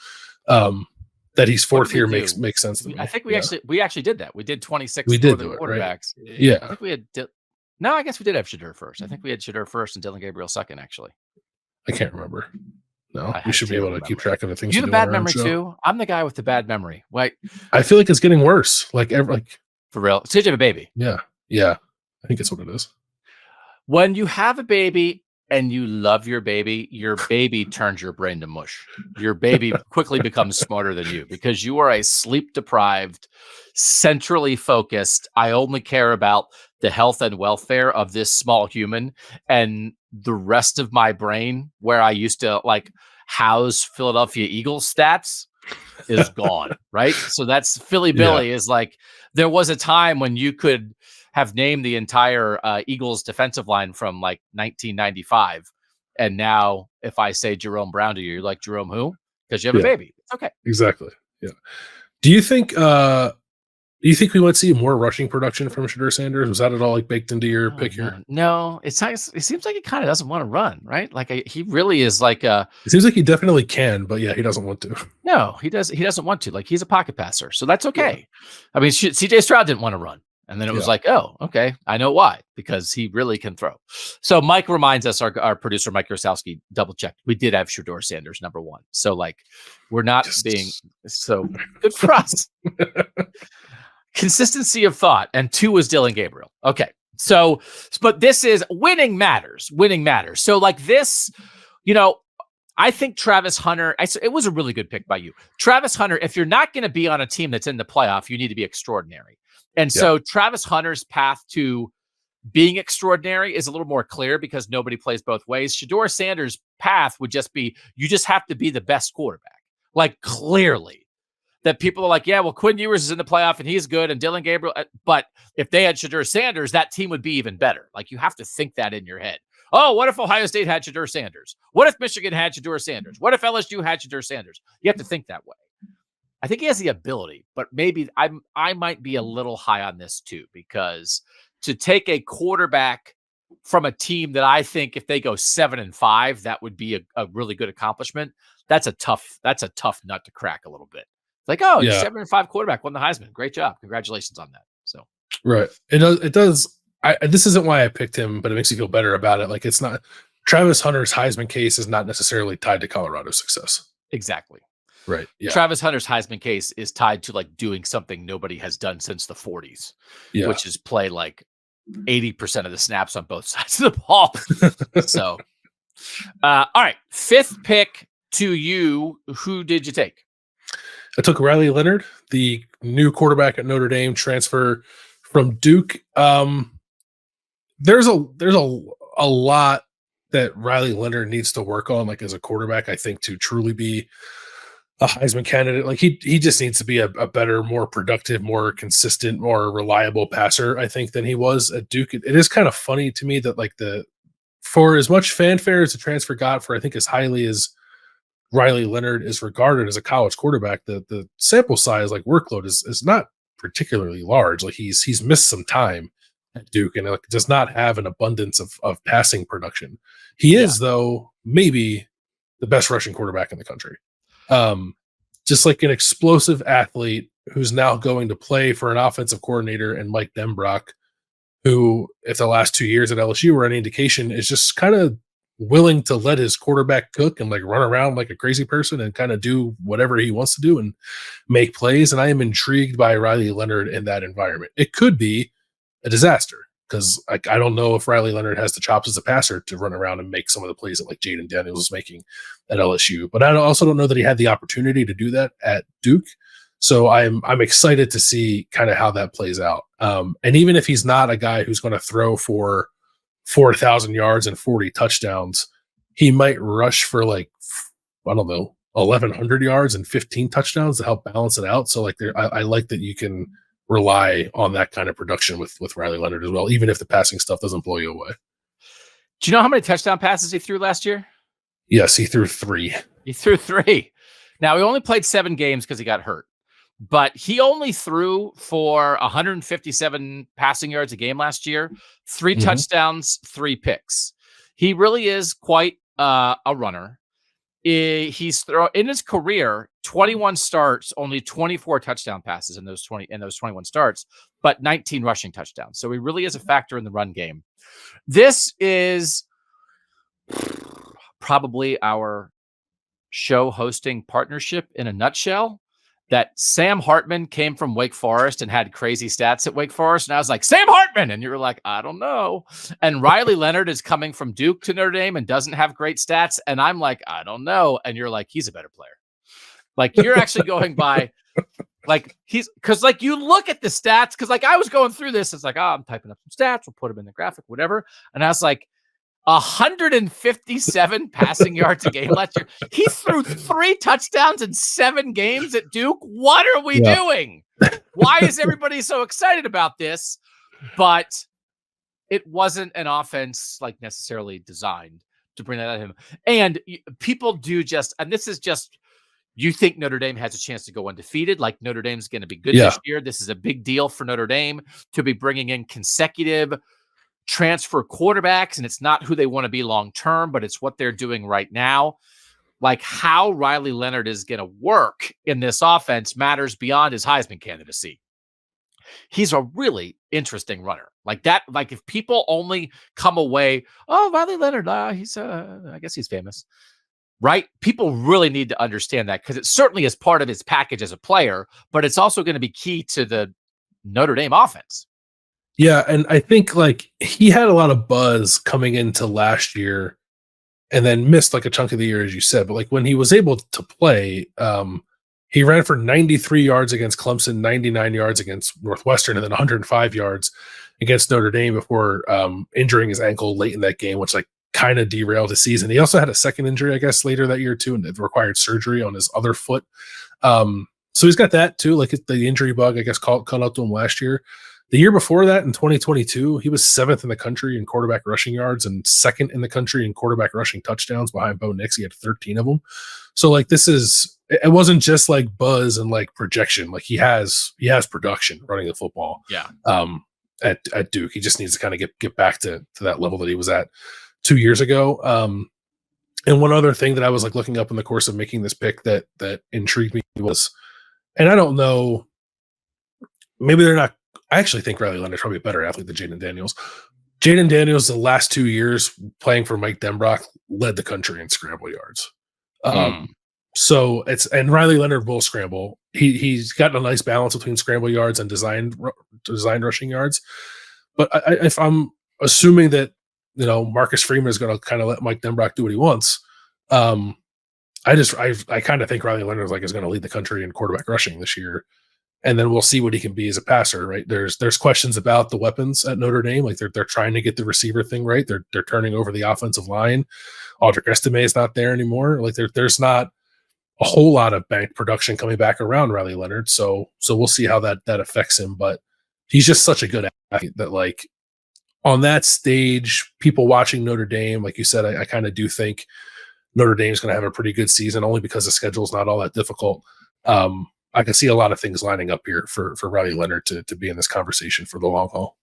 that he's 4th here makes sense to me. I think we actually did that. We did 26 we did do it, quarterbacks. Right? Yeah. I think we had no, I guess we did have Shedeur first. I think we had Shedeur first and Dillon Gabriel second, actually. I can't remember. No, we should be able to keep track of the things. You have a bad memory too. I'm the guy with the bad memory. Wait, I feel like it's getting worse. Like for real. It's CJ Baby. Yeah. I think it's what it is. When you have a baby and you love your baby turns your brain to mush. Your baby quickly becomes smarter than you because you are a sleep deprived, centrally focused. I only care about the health and welfare of this small human, and the rest of my brain, where I used to like house Philadelphia Eagles stats, is gone, right? So that's Philly Yeah. Billy is like, there was a time when you could have named the entire Eagles defensive line from like 1995. And now if I say Jerome Brown to you, you're like, Jerome who? Because you have a Yeah. baby. It's okay. Exactly. Yeah. Do you think we might see more rushing production from Shedeur Sanders? Was that at all like baked into your Oh, pick here? no, no, it's nice. It seems like he kind of doesn't want to run, right? Like he really is like a It seems like he definitely can, but yeah, he doesn't want to. no. He doesn't want to. Like he's a pocket passer, so that's Yeah. okay. I mean, CJ Stroud didn't want to run, and then it was Yeah. like, oh, okay, I know why, because he really can throw. So Mike reminds us, our producer Mike Rosowski double checked. We did have Shedeur Sanders number 1. So like, we're not Yes. being so good for us. Consistency of thought, and 2 was Dillon Gabriel. Okay. So, but this is winning matters. Winning matters. So, like this, I think Travis Hunter, it was a really good pick by you. Travis Hunter, if you're not going to be on a team that's in the playoff, you need to be extraordinary. And so, Travis Hunter's path to being extraordinary is a little more clear because nobody plays both ways. Shedeur Sanders' path would just be you just have to be the best quarterback, like clearly. That people are like, yeah, well, Quinn Ewers is in the playoff and he's good, and Dillon Gabriel. But if they had Shedeur Sanders, that team would be even better. Like you have to think that in your head. Oh, what if Ohio State had Shedeur Sanders? What if Michigan had Shedeur Sanders? What if LSU had Shedeur Sanders? You have to think that way. I think he has the ability, but maybe I might be a little high on this too, because to take a quarterback from a team that I think if they go 7-5, that would be a really good accomplishment. That's a tough nut to crack a little bit. Like, oh, Yeah. 7-5 quarterback won the Heisman. Great job. Congratulations on that. So Right. It does. This isn't why I picked him, but it makes me feel better about it. Like it's not Travis Hunter's Heisman case is not necessarily tied to Colorado's success. exactly. Right. Yeah. Travis Hunter's Heisman case is tied to like doing something nobody has done since the 40s, Yeah. which is play like 80% of the snaps on both sides of the ball. So, all right. 5th pick to you. Who did you take? I took Riley Leonard, the new quarterback at Notre Dame, transfer from Duke. There's a lot that Riley Leonard needs to work on, like as a quarterback, I think, to truly be a Heisman candidate. Like he just needs to be a better, more productive, more consistent, more reliable passer, I think, than he was at Duke. It is kind of funny to me that like for as much fanfare as the transfer got, for I think as highly as Riley Leonard is regarded as a college quarterback, the sample size, like workload, is not particularly large. Like he's missed some time at Duke and does not have an abundance of passing production. He is, though, maybe the best rushing quarterback in the country. Just like an explosive athlete who's now going to play for an offensive coordinator and Mike Denbrock, who, if the last 2 years at LSU were any indication, is just kind of willing to let his quarterback cook and like run around like a crazy person and kind of do whatever he wants to do and make plays. And I am intrigued by Riley Leonard in that environment. It could be a disaster because I don't know if Riley Leonard has the chops as a passer to run around and make some of the plays that like Jaden Daniels was making at LSU. But I also don't know that he had the opportunity to do that at Duke. So I'm excited to see kind of how that plays out. And even if he's not a guy who's going to throw for 4,000 yards and 40 touchdowns, he might rush for like, I don't know, 1,100 yards and 15 touchdowns to help balance it out. So like I like that you can rely on that kind of production with Riley Leonard as well, even if the passing stuff doesn't blow you away. Do you know how many touchdown passes he threw last year? Yes, he threw 3. He threw 3. Now, he only played 7 games because he got hurt. But he only threw for 157 passing yards a game last year, 3 touchdowns, 3 picks. He really is quite a runner. He's in his career, 21 starts, only 24 touchdown passes in those 21 starts, but 19 rushing touchdowns. So he really is a factor in the run game. This is probably our show hosting partnership in a nutshell. that Sam Hartman came from Wake Forest and had crazy stats at Wake Forest. And I was like, Sam Hartman. And you were like, I don't know. And Riley Leonard is coming from Duke to Notre Dame and doesn't have great stats. And I'm like, I don't know. And you're like, he's a better player. Like, you're actually going by, like, because, like, you look at the stats, because, like, I was going through this. It's like, oh, I'm typing up some stats. We'll put them in the graphic, whatever. And I was like, 157 passing yards a game last year. He threw 3 touchdowns in 7 games at Duke. What are we doing? Why is everybody so excited about this? But it wasn't an offense like necessarily designed to bring that out of him. And people do just, and this is just, you think Notre Dame has a chance to go undefeated, like Notre Dame's going to be good this year. This is a big deal for Notre Dame to be bringing in consecutive transfer quarterbacks, and it's not who they want to be long term, but it's what they're doing right now. Like, how Riley Leonard is going to work in this offense matters beyond his Heisman candidacy. He's a really interesting runner. Like that, like if people only come away, oh, Riley Leonard, he's I guess he's famous. Right? People really need to understand that, because it certainly is part of his package as a player, but it's also going to be key to the Notre Dame offense. Yeah, and I think like he had a lot of buzz coming into last year and then missed like a chunk of the year, as you said. But like when he was able to play, he ran for 93 yards against Clemson, 99 yards against Northwestern, and then 105 yards against Notre Dame before injuring his ankle late in that game, which like kind of derailed his season. He also had a second injury, I guess, later that year too, and it required surgery on his other foot. So he's got that too, like the injury bug, I guess, caught up to him last year. The year before that, in 2022, he was 7th in the country in quarterback rushing yards and 2nd in the country in quarterback rushing touchdowns behind Bo Nix. He had 13 of them. So like it wasn't just like buzz and like projection. Like he has production running the football. Yeah. At Duke, he just needs to kind of get back to that level that he was at 2 years ago. And one other thing that I was like looking up in the course of making this pick that intrigued me was, and I don't know, maybe they're not. I actually think Riley Leonard is probably a better athlete than Jaden Daniels. Jaden Daniels, the last 2 years playing for Mike Denbrock, led the country in scramble yards. So and Riley Leonard will scramble. He's got a nice balance between scramble yards and designed rushing yards. But if I'm assuming that Marcus Freeman is going to kind of let Mike Denbrock do what he wants, I kind of think Riley Leonard is going to lead the country in quarterback rushing this year. And then we'll see what he can be as a passer, right? There's questions about the weapons at Notre Dame. Like they're trying to get the receiver thing right. They're turning over the offensive line. Audric Estime is not there anymore. Like there's not a whole lot of banked production coming back around Riley Leonard. So we'll see how that affects him. But he's just such a good athlete that like on that stage, people watching Notre Dame, like you said, I kind of do think Notre Dame is going to have a pretty good season only because the schedule is not all that difficult. I can see a lot of things lining up here for Riley Leonard to be in this conversation for the long haul.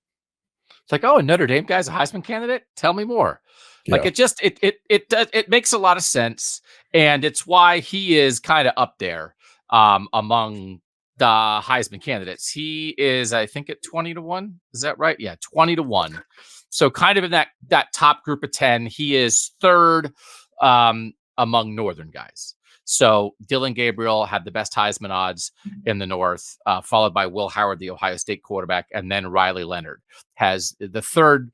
It's like, oh, a Notre Dame guy's a Heisman candidate? Tell me more. Yeah. Like it makes a lot of sense, and it's why he is kind of up there among the Heisman candidates. He is, I think, at 20-1. Is that right? Yeah, 20-1. So kind of in that top group of 10. He is 3rd among Northern guys. So Dillon Gabriel had the best Heisman odds in the North, followed by Will Howard, the Ohio State quarterback, and then Riley Leonard has the 3rd.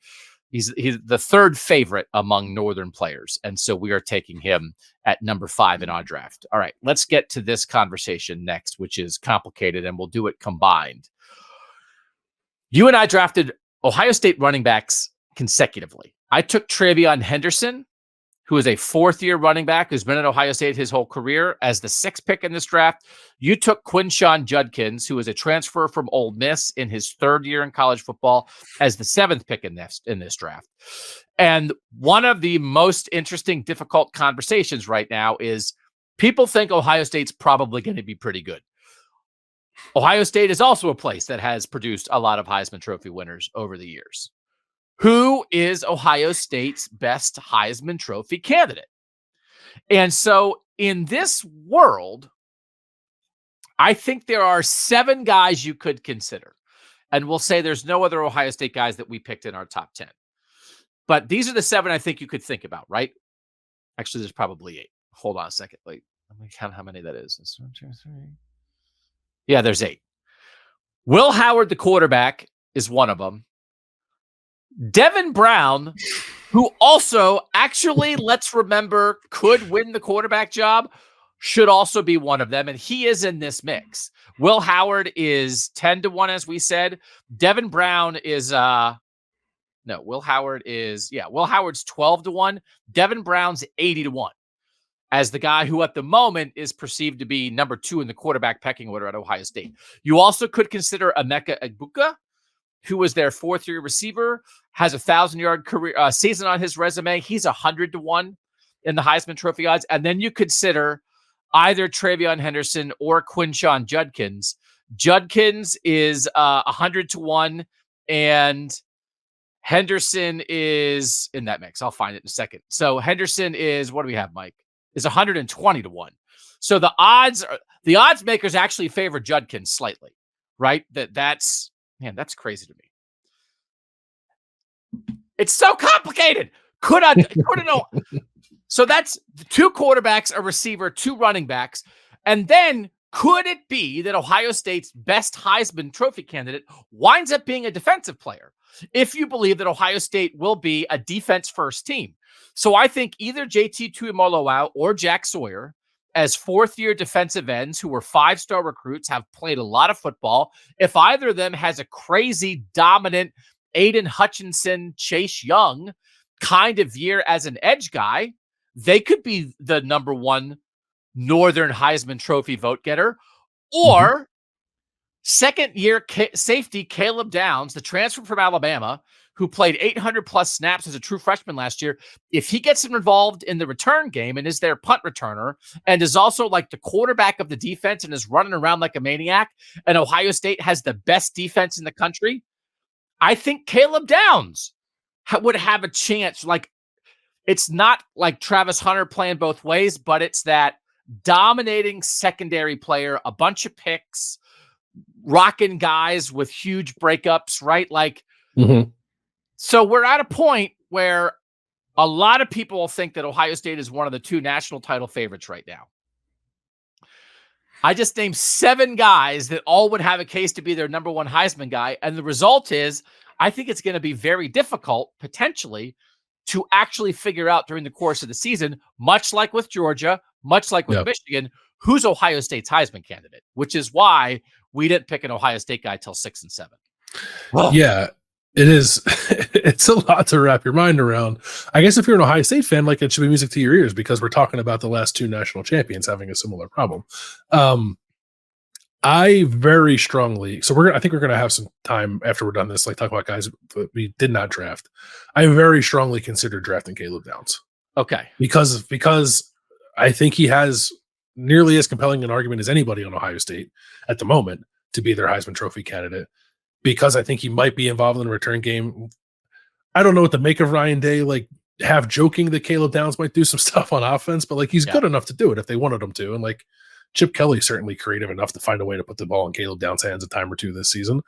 He's the 3rd favorite among Northern players, and so we are taking him at number 5 in our draft. All right, let's get to this conversation next, which is complicated, and we'll do it combined. You and I drafted Ohio State running backs consecutively. I took TreVeyon Henderson, who is a 4th-year running back who's been at Ohio State his whole career, as the 6th pick in this draft. You took Quinshon Judkins, who is a transfer from Ole Miss in his 3rd year in college football, as the 7th pick in this draft. And one of the most interesting, difficult conversations right now is people think Ohio State's probably going to be pretty good. Ohio State is also a place that has produced a lot of Heisman Trophy winners over the years. Who is Ohio State's best Heisman Trophy candidate? And so in this world, I think there are 7 guys you could consider. And we'll say there's no other Ohio State guys that we picked in our top 10. But these are the 7 I think you could think about, right? Actually, there's probably 8. Hold on a second. Let me count how many that is. That's 1, 2, 3. Yeah, there's 8. Will Howard, the quarterback, is one of them. Devin Brown, who also actually, let's remember, could win the quarterback job, should also be one of them. And he is in this mix. Will Howard is 10-1, as we said. Devin Brown is, Will Howard's 12-1. Devin Brown's 80-1 as the guy who at the moment is perceived to be number 2 in the quarterback pecking order at Ohio State. You also could consider Emeka Egbuka, who was their 4th-year receiver, has a 1,000-yard career season on his resume. He's 100-1 in the Heisman Trophy odds. And then you consider either TreVeyon Henderson or Quinshon Judkins. Judkins is 100-1, and Henderson is in that mix. I'll find it in a second. So Henderson is, what do we have, Mike? Is 120-1. So the odds makers actually favor Judkins slightly, right? That's crazy to me. It's so complicated. Couldn't know. So that's 2 quarterbacks, a receiver, 2 running backs. And then could it be that Ohio State's best Heisman Trophy candidate winds up being a defensive player? If you believe that Ohio State will be a defense-first team. So I think either JT Tuimoloau or Jack Sawyer, as 4th-year defensive ends who were 5-star recruits, have played a lot of football. If either of them has a crazy, dominant Aiden Hutchinson, Chase Young kind of year as an edge guy, they could be the number 1 Northern Heisman Trophy vote getter. Or second-year safety Caleb Downs, the transfer from Alabama, who played 800-plus snaps as a true freshman last year. If he gets involved in the return game and is their punt returner and is also like the quarterback of the defense and is running around like a maniac, and Ohio State has the best defense in the country, I think Caleb Downs would have a chance. Like, it's not like Travis Hunter playing both ways, but it's that dominating secondary player, a bunch of picks, rocking guys with huge breakups, right? Like, so we're at a point where a lot of people think that Ohio State is one of the 2 national title favorites right now. I just named 7 guys that all would have a case to be their number 1 Heisman guy. And the result is, I think it's going to be very difficult, potentially, to actually figure out during the course of the season, much like with Georgia, much like with Michigan, who's Ohio State's Heisman candidate, which is why we didn't pick an Ohio State guy till 6 and 7. Well, yeah, it is. It's a lot to wrap your mind around. I guess if you're an Ohio State fan, like, it should be music to your ears because we're talking about the last 2 national champions having a similar problem. I very strongly, I think we're going to have some time after we're done this, like, talk about guys that we did not draft. I very strongly consider drafting Caleb Downs. Okay. Because I think he has nearly as compelling an argument as anybody on Ohio State at the moment to be their Heisman Trophy candidate, because I think he might be involved in the return game. I don't know what to make of Ryan Day, like, half joking that Caleb Downs might do some stuff on offense, but like, he's good enough to do it if they wanted him to. And like, Chip Kelly's certainly creative enough to find a way to put the ball in Caleb Downs' hands a time or 2 this season.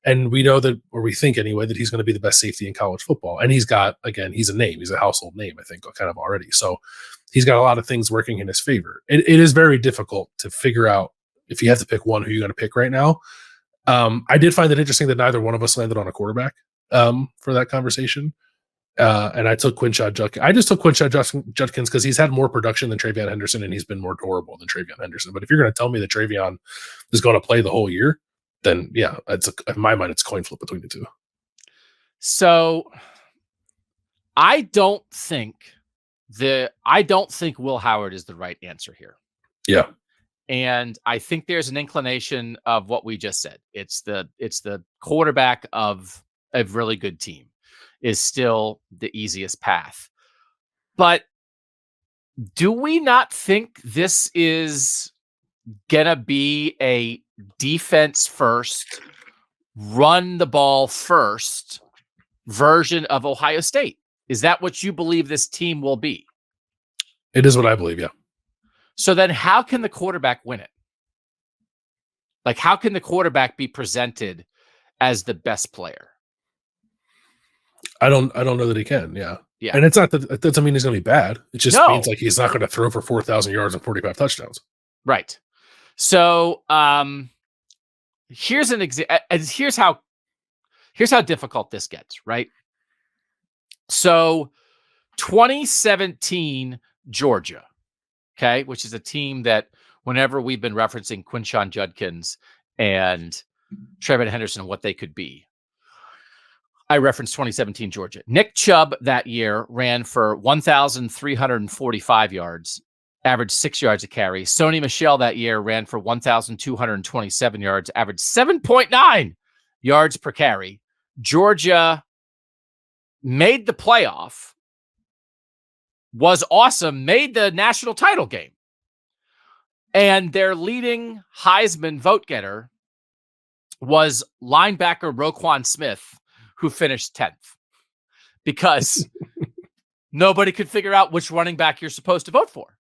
And we know that, or we think anyway, that he's going to be the best safety in college football. And he's got, again, he's a name. He's a household name, I think, kind of already. So he's got a lot of things working in his favor. It is very difficult to figure out, if you have to pick one, who you're going to pick right now. I did find it interesting that neither one of us landed on a quarterback for that conversation. And I took Quinshon Judkins. I just took Quinshon Judkins because he's had more production than TreVeyon Henderson, and he's been more durable than TreVeyon Henderson. But if you're going to tell me that TreVeyon is going to play the whole year, then yeah, in my mind, it's a coin flip between the 2. So I don't think Will Howard is the right answer here. Yeah. And I think there's an inclination of what we just said. It's the quarterback of a really good team is still the easiest path. But do we not think this is gonna be a defense first, run the ball first version of Ohio State? Is that what you believe this team will be? It is what I believe, yeah. So then how can the quarterback win it? Like, how can the quarterback be presented as the best player? I don't know that he can. Yeah. Yeah. And it's not that it doesn't mean he's going to be bad. It just means like he's not going to throw for 4,000 yards and 45 touchdowns. Right. So, here's an example. Here's how difficult this gets, right? So 2017 Georgia, okay, which is a team that whenever we've been referencing Quinshon Judkins and TreVeyon Henderson and what they could be, I referenced 2017 Georgia. Nick Chubb that year ran for 1,345 yards, averaged 6 yards a carry. Sony Michel that year ran for 1,227 yards, averaged 7.9 yards per carry. Georgia made the playoff, was awesome, made the national title game. And their leading Heisman vote getter was linebacker Roquan Smith, who finished 10th because nobody could figure out which running back you're supposed to vote for.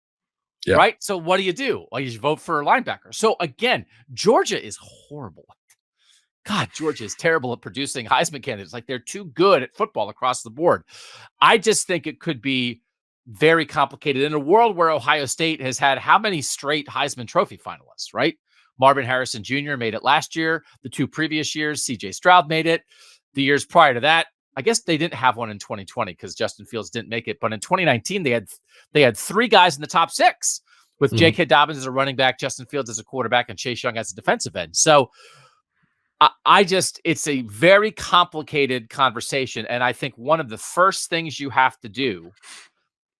Yeah. Right? So what do? Well, you vote for a linebacker. So again, Georgia is horrible. God, Georgia is terrible at producing Heisman candidates. Like, they're too good at football across the board. I just think it could be very complicated in a world where Ohio State has had how many straight Heisman Trophy finalists, right? Marvin Harrison Jr. made it last year. The 2 previous years, CJ Stroud made it. The years prior to that, I guess they didn't have one in 2020 because Justin Fields didn't make it. But in 2019, they had 3 guys in the top 6 with J.K. Dobbins as a running back, Justin Fields as a quarterback, and Chase Young as a defensive end. So it's a very complicated conversation. And I think one of the first things you have to do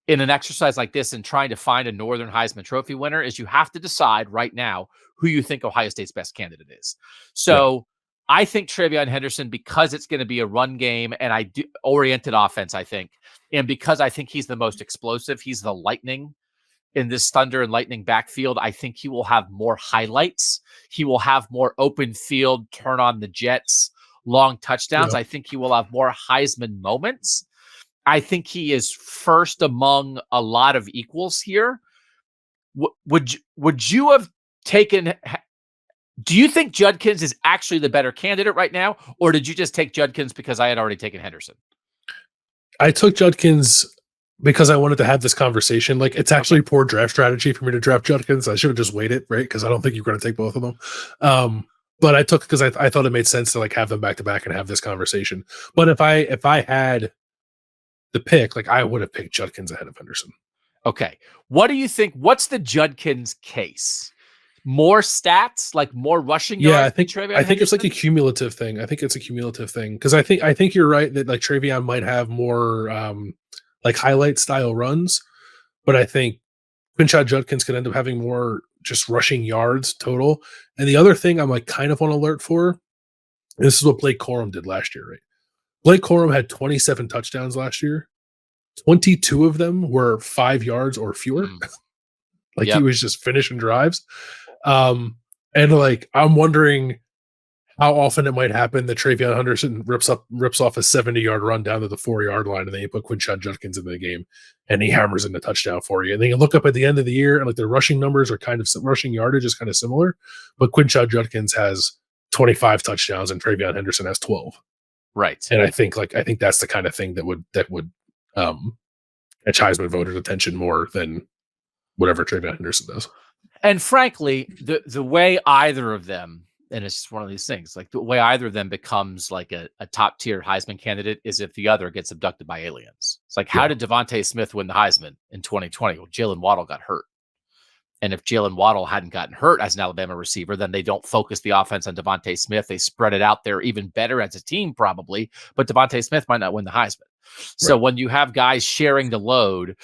in an exercise like this and trying to find a Northern Heisman Trophy winner is you have to decide right now who you think Ohio State's best candidate is. So I think TreVeyon Henderson, because it's going to be a run game and oriented offense, I think, and because I think he's the most explosive, he's the lightning in this Thunder and Lightning backfield. I think he will have more highlights. He will have more open field, turn on the Jets, long touchdowns. I think he will have more Heisman moments. I think he is first among a lot of equals here. Would you have taken? Do you think Judkins is actually the better candidate right now, or did you just take Judkins because I had already taken Henderson? I took Judkins because I wanted to have this conversation. Like, it's actually poor draft strategy for me to draft Judkins. I should have just waited, right? Because I don't think you're going to take both of them. But I took because I thought it made sense to like have them back to back and have this conversation. But if I had the pick, like, I would have picked Judkins ahead of Henderson. Okay. What do you think? What's the Judkins case? More stats, like more rushing yards? Yeah, I think it's like a cumulative thing. I think it's a cumulative thing because I think you're right that like TreVeyon might have more like highlight style runs, but I think Quinshon Judkins could end up having more just rushing yards total. And the other thing I'm like kind of on alert for, this is what Blake Corum did last year, right? Blake Corum had 27 touchdowns last year. 22 of them were 5 yards or fewer. Like, he was just finishing drives. And like, I'm wondering how often it might happen that TreVeyon Henderson rips off a 70-yard run down to the 4-yard line, and then you put Quinshon Judkins in the game and he hammers in the touchdown for you. And then you look up at the end of the year and like the rushing numbers are kind of rushing yardage is kind of similar, but Quinshon Judkins has 25 touchdowns and TreVeyon Henderson has 12. Right. And I think that's the kind of thing that would catch Heisman voters' attention more than whatever TreVeyon Henderson does. And frankly, the way either of them, and it's just one of these things, like the way either of them becomes like a top tier Heisman candidate is if the other gets abducted by aliens. It's like, how did Devontae Smith win the Heisman in 2020? Well, Jalen Waddle got hurt. And if Jalen Waddle hadn't gotten hurt as an Alabama receiver, then they don't focus the offense on Devontae Smith. They spread it out there even better as a team, probably. But Devontae Smith might not win the Heisman. Right. So when you have guys sharing the load,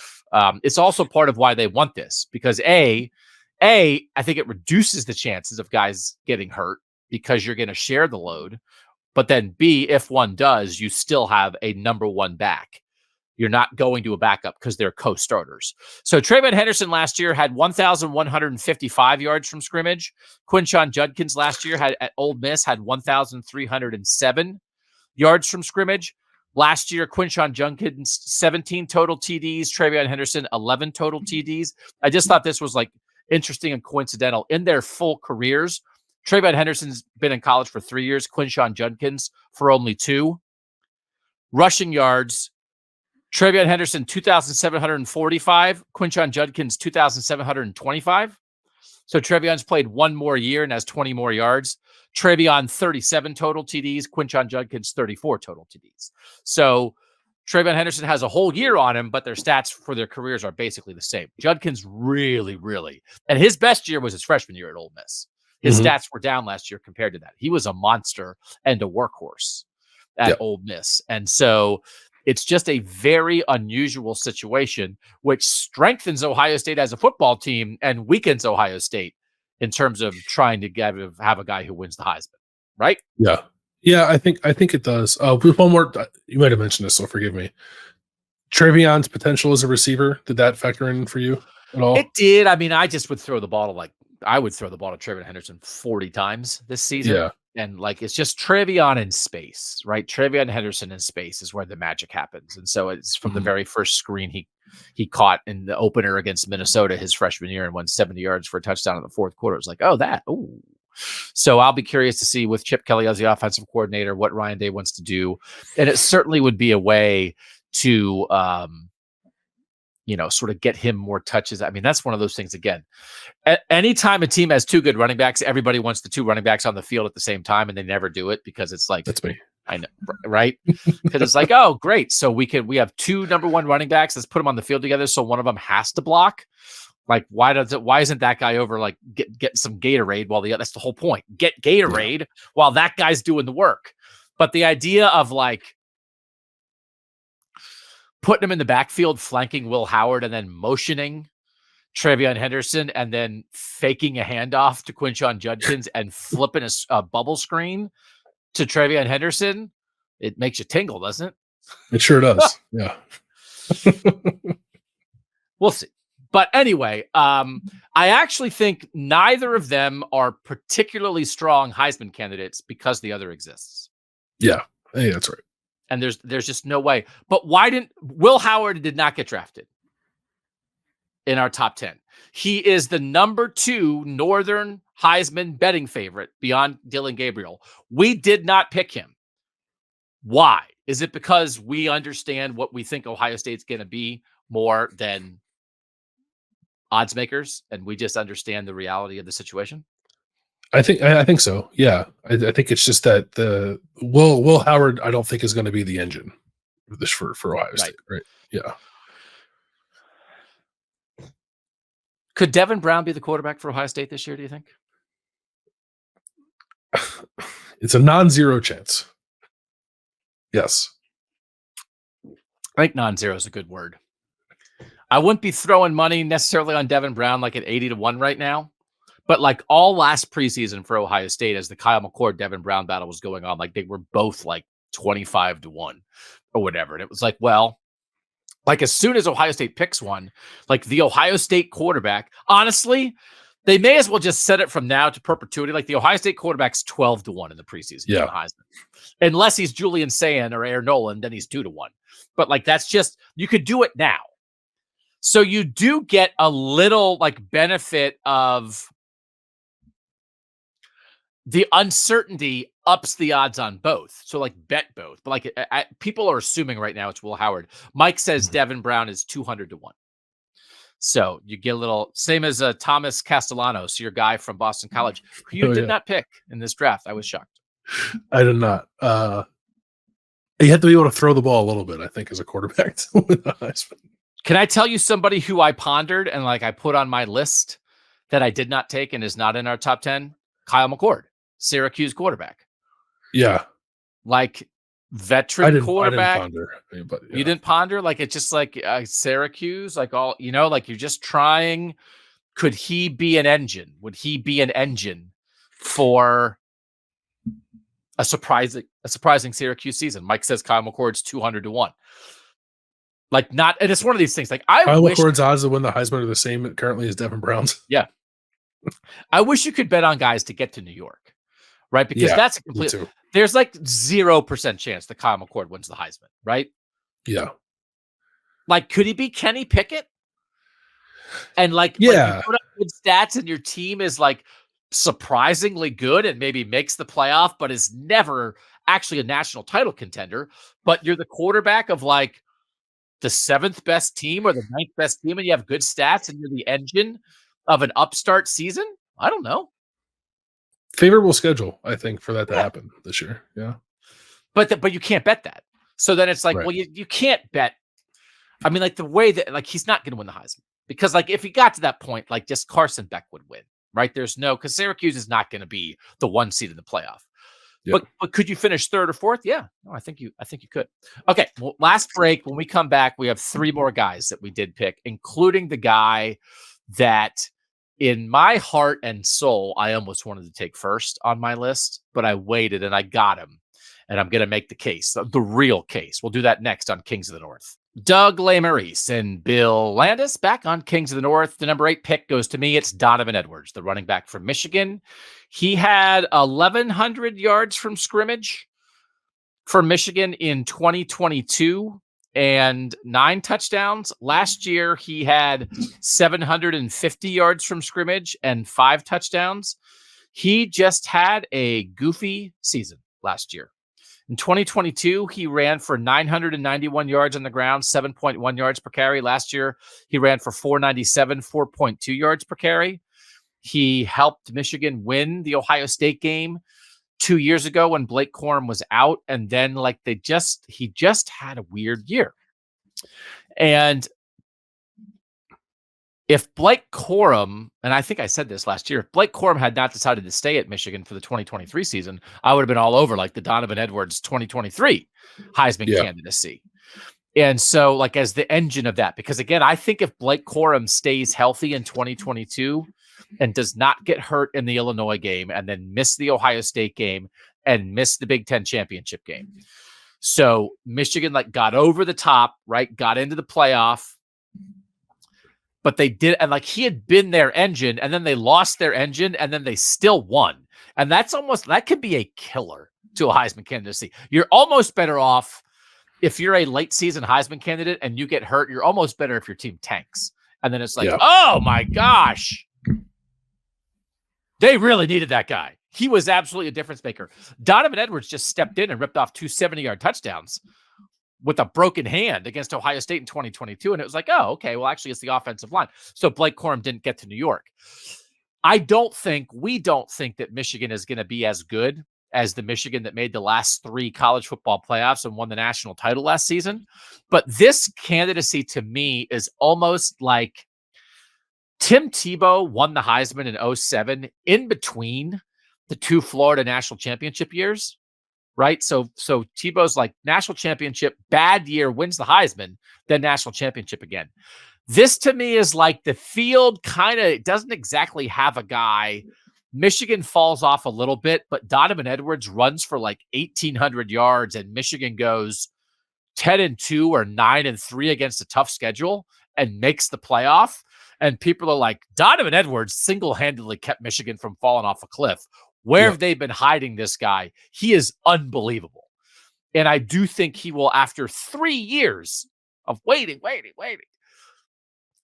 it's also part of why they want this. Because I think it reduces the chances of guys getting hurt because you're going to share the load. But then B, if one does, you still have a number one back. You're not going to a backup because they're co-starters. So TreVeyon Henderson last year had 1,155 yards from scrimmage. Quinshon Judkins last year at Ole Miss had 1,307 yards from scrimmage. Last year, Quinshon Judkins 17 total TDs. TreVeyon Henderson 11 total TDs. I just thought this was like interesting and coincidental. In their full careers, TreVeyon Henderson's been in college for 3 years. Quinshon Judkins for only 2. Rushing yards, TreVeyon Henderson 2,745, Quinshon Judkins 2,725. So TreVeyon's played one more year and has 20 more yards. TreVeyon 37 total TDs. Quinshon Judkins 34 total TDs. So TreVeyon Henderson has a whole year on him, but their stats for their careers are basically the same. Judkins really, and his best year was his freshman year at Ole Miss. His stats were down last year compared to that. He was a monster and a workhorse at Ole Miss. And so it's just a very unusual situation, which strengthens Ohio State as a football team and weakens Ohio State in terms of trying to have a guy who wins the Heisman, right? Yeah. Yeah, I think it does. With one more, you might have mentioned this, so forgive me. TreVeyon's potential as a receiver, did that factor in for you at all? It did. I mean, I just would throw the ball to TreVeyon Henderson 40 times this season. Yeah. And it's just TreVeyon in space, right? TreVeyon Henderson in space is where the magic happens. And so it's from the very first screen he caught in the opener against Minnesota his freshman year and won 70 yards for a touchdown in the fourth quarter. It's like, ooh. So I'll be curious to see with Chip Kelly as the offensive coordinator what Ryan Day wants to do. And it certainly would be a way to sort of get him more touches. I mean, that's one of those things, again, anytime a team has two good running backs, everybody wants the two running backs on the field at the same time, and they never do it because it's like, that's me. I know, right? Because it's like, oh, great. So we have two number one running backs. Let's put them on the field together. So one of them has to block. Like, why isn't that guy over like get some Gatorade while that's the whole point. Get Gatorade while that guy's doing the work. But the idea of like putting him in the backfield, flanking Will Howard, and then motioning TreVeyon Henderson, and then faking a handoff to Quinshon Judkins and flipping a bubble screen to TreVeyon Henderson, it makes you tingle, doesn't it? It sure does. Yeah. We'll see. But anyway, I actually think neither of them are particularly strong Heisman candidates because the other exists. Yeah, hey, that's right. And there's just no way. But Will Howard did not get drafted in our top 10. He is the number 2 Northern Heisman betting favorite beyond Dillon Gabriel. We did not pick him. Why? Is it because we understand what we think Ohio State's going to be more than odds makers, and we just understand the reality of the situation? I think so. Yeah, I think it's just that the Will Howard, I don't think is going to be the engine for Ohio State, right? Yeah. Could Devin Brown be the quarterback for Ohio State this year, do you think? It's a non-zero chance. Yes. I think non-zero is a good word. I wouldn't be throwing money necessarily on Devin Brown like at 80-1 right now. But like all last preseason for Ohio State, as the Kyle McCord Devin Brown battle was going on, like they were both like 25-1 or whatever. And it was like, well, like as soon as Ohio State picks one, like the Ohio State quarterback, honestly, they may as well just set it from now to perpetuity. Like the Ohio State quarterback's 12-1 in the preseason. Yeah. Heisman. Unless he's Julian Sayin or Aaron Nolan, then he's 2-1. But like that's just, you could do it now. So you do get a little like benefit of the uncertainty ups the odds on both. So like bet both. But like people are assuming right now it's Will Howard. Mike says Devin Brown is 200-1. So you get a little, same as Thomas Castellanos, your guy from Boston College, who you did not pick in this draft. I was shocked. I did not. You have to be able to throw the ball a little bit, I think, as a quarterback to win the Heisman. Can I tell you somebody who I pondered and like I put on my list that I did not take and is not in our top 10? Kyle McCord, Syracuse quarterback. Yeah. Like veteran quarterback. I didn't ponder, but You didn't ponder? Like it's just like Syracuse, like all, like you're just trying. Could he be an engine? Would he be an engine for a surprising Syracuse season? Mike says Kyle McCord's 200-1. Like not, and it's one of these things. Like Kyle McCord's odds to win the Heisman are the same currently as Devin Brown's. Yeah, I wish you could bet on guys to get to New York, right? Because that's a complete. There's like 0% chance that Kyle McCord wins the Heisman, right? Yeah. Like, could he be Kenny Pickett? And like you put up good stats, and your team is like surprisingly good, and maybe makes the playoff, but is never actually a national title contender. But you're the quarterback of like the 7th best team or the 9th best team, and you have good stats, and you're the engine of an upstart season. I don't know. Favorable schedule, I think, for that to happen this year. Yeah. But you can't bet that. So then it's like, Right. well, you can't bet. I mean, like the way that like he's not going to win the Heisman because like if he got to that point, like just Carson Beck would win, right? There's no because Syracuse is not going to be the 1 seed in the playoff. Yeah. But could you finish third or fourth? Yeah, no, I think you could. Okay, well, last break. When we come back, we have 3 more guys that we did pick, including the guy that, in my heart and soul, I almost wanted to take first on my list, but I waited and I got him, and I'm going to make the case, the real case. We'll do that next on Kings of the North. Doug Lesmerises and Bill Landis back on Kings of the North. The number 8 pick goes to me. It's Donovan Edwards, the running back from Michigan. He had 1,100 yards from scrimmage for Michigan in 2022 and 9 touchdowns. Last year, he had 750 yards from scrimmage and 5 touchdowns. He just had a goofy season last year. In 2022, he ran for 991 yards on the ground, 7.1 yards per carry. Last year, he ran for 497, 4.2 yards per carry. He helped Michigan win the Ohio State game 2 years ago when Blake Corum was out. And then like he just had a weird year. And if Blake Corum, and I think I said this last year, if Blake Corum had not decided to stay at Michigan for the 2023 season, I would have been all over like the Donovan Edwards 2023 Heisman candidacy. And so like as the engine of that, because again, I think if Blake Corum stays healthy in 2022 and does not get hurt in the Illinois game and then miss the Ohio State game and miss the Big Ten championship game. So Michigan like got over the top, right? Got into the playoff. But they did, and like he had been their engine, and then they lost their engine, and then they still won. And that could be a killer to a Heisman candidacy. You're almost better off if you're a late season Heisman candidate and you get hurt. You're almost better if your team tanks. And then it's like, oh my gosh, they really needed that guy. He was absolutely a difference maker. Donovan Edwards just stepped in and ripped off 2 70-yard touchdowns with a broken hand against Ohio State in 2022. And it was like, oh, okay, well, actually, it's the offensive line. So Blake Corum didn't get to New York. We don't think that Michigan is going to be as good as the Michigan that made the last 3 college football playoffs and won the national title last season. But this candidacy to me is almost like Tim Tebow won the Heisman in 2007 in between the 2 Florida national championship years. Right. So Tebow's like national championship, bad year, wins the Heisman, then national championship again. This to me is like the field kind of doesn't exactly have a guy. Michigan falls off a little bit, but Donovan Edwards runs for like 1,800 yards and Michigan goes 10-2 or 9-3 against a tough schedule and makes the playoff. And people are like, Donovan Edwards single-handedly kept Michigan from falling off a cliff. Where have they been hiding this guy? He is unbelievable. And I do think he will, after 3 years of waiting,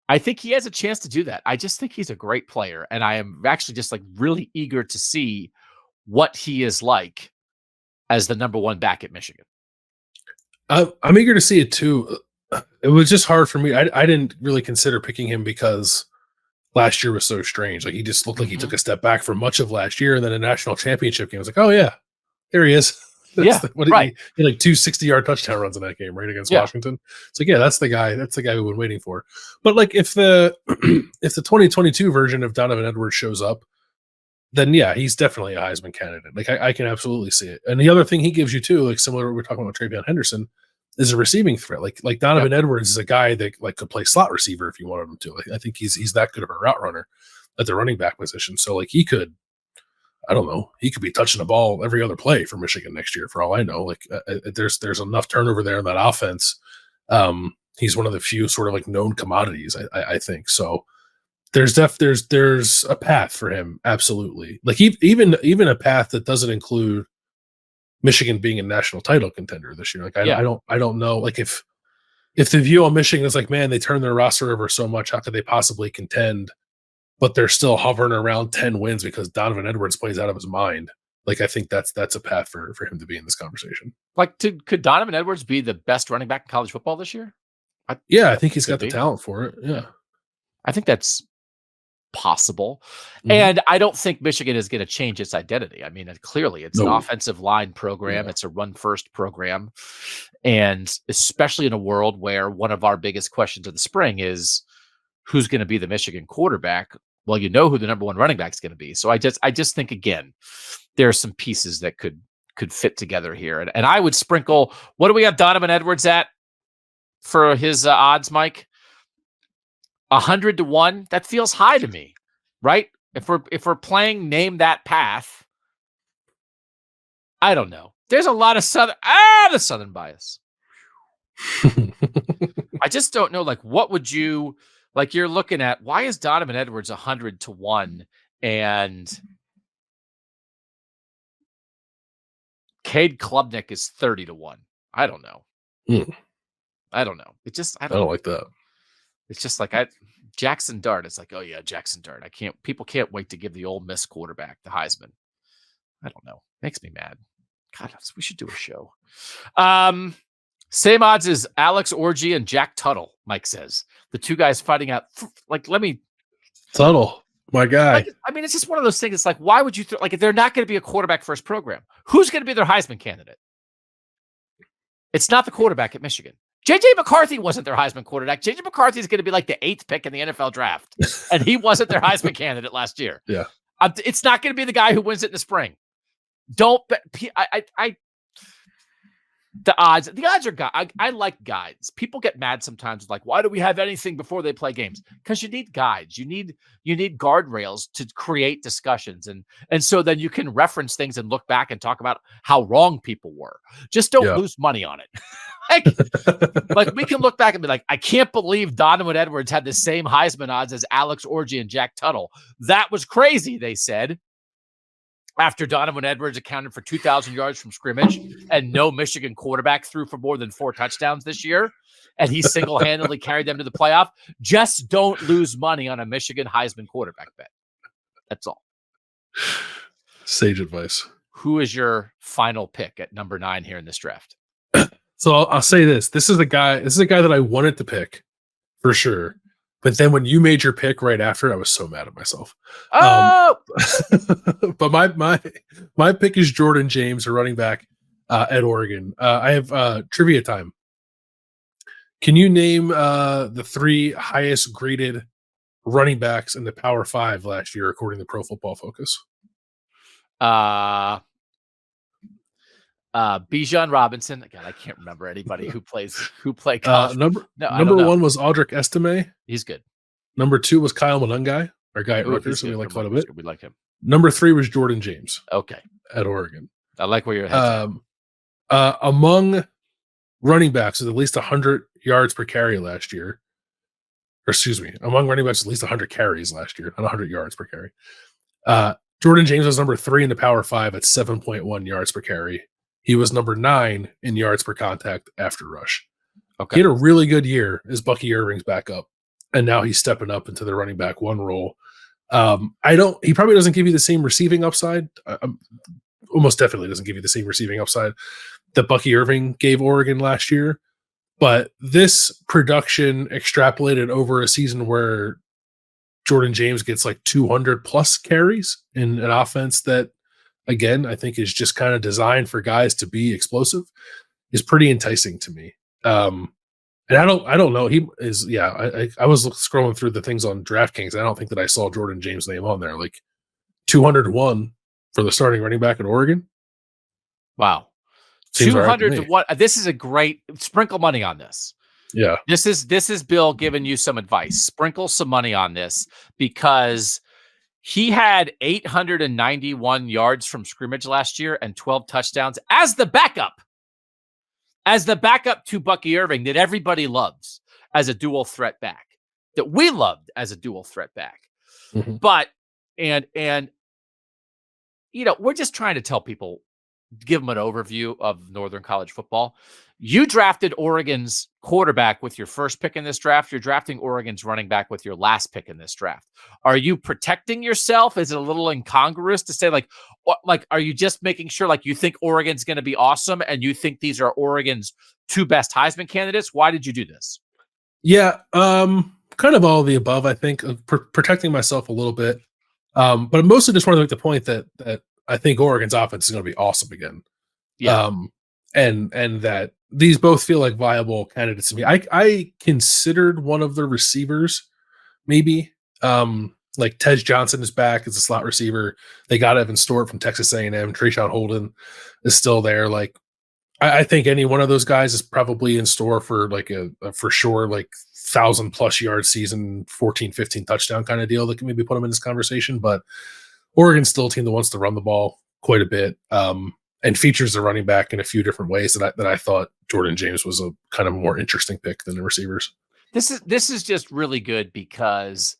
I think he has a chance to do that. I just think he's a great player. And I am actually just like really eager to see what he is like as the number 1 back at Michigan. I'm eager to see it too. It was just hard for me. I didn't really consider picking him because last year was so strange. Like he just looked like he took a step back for much of last year, and then a national championship game. I was like, oh yeah, there he is. Right. He had like 2 60-yard touchdown runs in that game, right, against Washington. It's like, yeah, that's the guy. That's the guy we've been waiting for. But like, if the 2022 version of Donovan Edwards shows up, then yeah, he's definitely a Heisman candidate. Like I can absolutely see it. And the other thing he gives you too, like similar to what we're talking about TreVeyon Henderson, is a receiving threat. Like Donovan Edwards is a guy that like could play slot receiver if you wanted him to. I think he's that good of a route runner at the running back position. So like he could, I don't know, he could be touching the ball every other play for Michigan next year for all I know. Like there's enough turnover there in that offense. He's one of the few sort of like known commodities, I think. So there's a path for him. Absolutely. Like even a path that doesn't include Michigan being a national title contender this year. Like I don't know. Like if the view on Michigan is like, man, they turned their roster over so much, how could they possibly contend? But they're still hovering around 10 wins because Donovan Edwards plays out of his mind. Like I think that's a path for him to be in this conversation. Like could Donovan Edwards be the best running back in college football this year? I think he's got the talent for it. Yeah. I think that's possible. And I don't think Michigan is going to change its identity. I mean, clearly it's an offensive line program. It's a run first program. And especially in a world where one of our biggest questions of the spring is who's going to be the Michigan quarterback. Well, you know who the number one running back is going to be. So I just think, again, there are some pieces that could fit together here. And I would sprinkle, what do we have Donovan Edwards at for his odds, Mike? 100 to 1. That feels high to me, right? If we're playing name that path, I don't know. There's a lot of the Southern bias. I just don't know. Like, what would you like? You're looking at, why is Donovan Edwards 100 to 1 and Cade Klubnik is 30 to 1? I don't know. I don't know. It just I don't like that. It's just like Jackson Dart. It's like, oh yeah, Jackson Dart. People can't wait to give the Ole Miss quarterback the Heisman. I don't know. Makes me mad. God, we should do a show. Same odds as Alex Orgy and Jack Tuttle, Mike says. The two guys fighting out. Like, Tuttle, my guy. I mean, it's just one of those things. It's like, why would you if they're not going to be a quarterback first program, who's going to be their Heisman candidate? It's not the quarterback at Michigan. J.J. McCarthy wasn't their Heisman quarterback. J.J. McCarthy is going to be like the 8th pick in the NFL draft, and he wasn't their Heisman candidate last year. Yeah, it's not going to be the guy who wins it in the spring. Don't bet. The odds are I like guides. People get mad sometimes, like, why do we have anything before they play games? Because you need guides. You need guardrails to create discussions, and so then you can reference things and look back and talk about how wrong people were. Just don't lose money on it. like we can look back and be like, I can't believe Donovan Edwards had the same Heisman odds as Alex Orgy and Jack Tuttle. That was crazy, they said. After Donovan Edwards accounted for 2,000 yards from scrimmage and no Michigan quarterback threw for more than 4 touchdowns this year, and he single-handedly carried them to the playoff. Just don't lose money on a Michigan Heisman quarterback bet. That's all. Sage advice. Who is your final pick at number 9 here in this draft? So I'll say this. This is a guy that I wanted to pick for sure. But then when you made your pick right after, I was so mad at myself. Oh, but my pick is Jordan James, a running back at Oregon. I have trivia time. Can you name the 3 highest graded running backs in the Power 5 last year, according to Pro Football Focus? Bijan Robinson. God, I can't remember anybody who played college. Number 1 was Audric Estime. He's good. Number 2 was Kyle Monungai, our guy at Rutgers, so we like quite a bit. We like him. Number 3 was Jordan James. Okay. At Oregon. I like where your head's among running backs with at least 100 yards per carry last year, or excuse me, among running backs with at least 100 carries last year, not 100 yards per carry. Jordan James was number 3 in the Power 5 at 7.1 yards per carry. He was number 9 in yards per contact after rush. Okay. He had a really good year as Bucky Irving's backup, and now he's stepping up into the running back 1 role. He probably doesn't give you the same receiving upside. Almost definitely doesn't give you the same receiving upside that Bucky Irving gave Oregon last year. But this production extrapolated over a season where Jordan James gets like 200 plus carries in an offense that, again, I think is just kind of designed for guys to be explosive, is pretty enticing to me. And I don't know. He is, I was scrolling through the things on DraftKings. I don't think that I saw Jordan James' name on there. Like 201 for the starting running back at Oregon. Wow. Seems 200 right to 1. This is a great sprinkle money on this. Yeah. This is Bill giving you some advice. Sprinkle some money on this because he had 891 yards from scrimmage last year and 12 touchdowns as the backup to Bucky Irving that everybody loves as a dual threat back, that we loved as a dual threat back. Mm-hmm. But, and we're just trying to tell people, give them an overview of Northern college football. You drafted Oregon's quarterback with your first pick in this draft. You're drafting Oregon's running back with your last pick in this draft. Are you protecting yourself? Is it a little incongruous to say are you just making sure you think Oregon's going to be awesome and you think these are Oregon's 2 best Heisman candidates? Why did you do this? Yeah. kind of all of the above. I think of protecting myself a little bit, but I mostly just want to make the point that I think Oregon's offense is going to be awesome again. Yeah. And that these both feel like viable candidates to me. I considered one of the receivers, maybe. Like Tej Johnson is back as a slot receiver. They got Evan Stewart from Texas A&M. Trayshawn Holden is still there. Like, I think any one of those guys is probably in store for like a for sure, like 1,000+ yard season, 14, 15 touchdown kind of deal that can maybe put them in this conversation. But Oregon's still a team that wants to run the ball quite a bit. And features the running back in a few different ways that I thought Jordan James was a kind of more interesting pick than the receivers. This is just really good because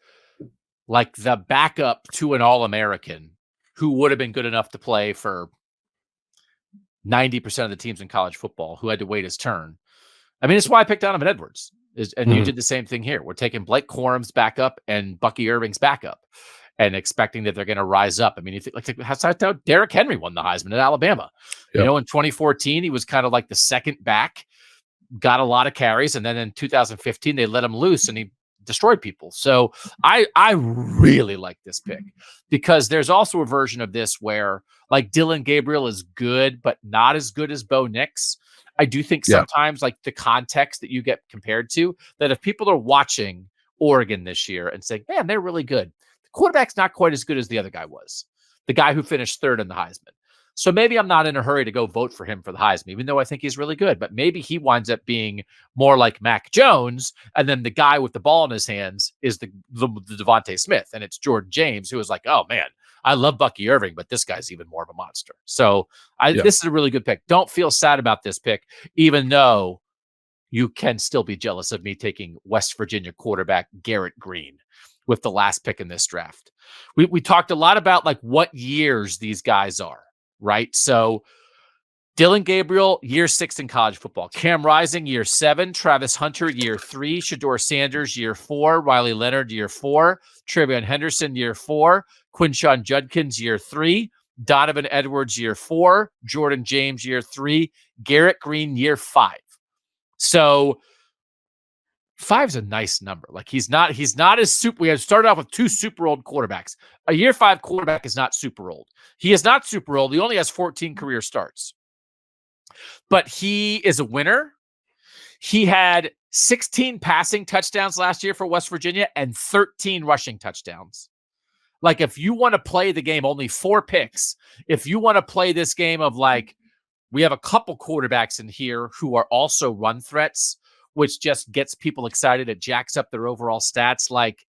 like the backup to an All-American who would have been good enough to play for 90% of the teams in college football who had to wait his turn. I mean, it's why I picked Donovan Edwards. You did the same thing here. We're taking Blake Corum's backup and Bucky Irving's backup and expecting that they're going to rise up. I mean, you think like that's how Derrick Henry won the Heisman at Alabama. Yep. You know, in 2014, he was kind of like the second back, got a lot of carries, and then in 2015 they let him loose and he destroyed people. So I really like this pick because there's also a version of this where like Dillon Gabriel is good, but not as good as Bo Nix. I do think sometimes like the context that you get compared to, that if people are watching Oregon this year and saying, man, they're really good, the quarterback's not quite as good as the other guy was, the guy who finished third in the Heisman. So maybe I'm not in a hurry to go vote for him for the Heisman, even though I think he's really good. But maybe he winds up being more like Mac Jones, and then the guy with the ball in his hands is the Devontae Smith, and it's Jordan James, who is like, oh man, I love Bucky Irving, but this guy's even more of a monster. So this is a really good pick. Don't feel sad about this pick, even though you can still be jealous of me taking West Virginia quarterback Garrett Greene with the last pick in this draft. We talked a lot about like what years these guys are. Right. So Dillon Gabriel, year 6 in college football. Cam Rising, year 7. Travis Hunter, year 3. Shedeur Sanders, year 4. Riley Leonard, year 4. TreVeyon Henderson, year 4. Quinshon Judkins, year 3. Donovan Edwards, year 4. Jordan James, year 3. Garrett Greene, year 5. So 5 is a nice number. Like he's not as super. We have started off with 2 super old quarterbacks. A year 5 quarterback is not super old. He is not super old. He only has 14 career starts, but he is a winner. He had 16 passing touchdowns last year for West Virginia and 13 rushing touchdowns. Like if you want to play the game, only 4 picks. If you want to play this game of like, we have a couple quarterbacks in here who are also run threats, which just gets people excited. It jacks up their overall stats. Like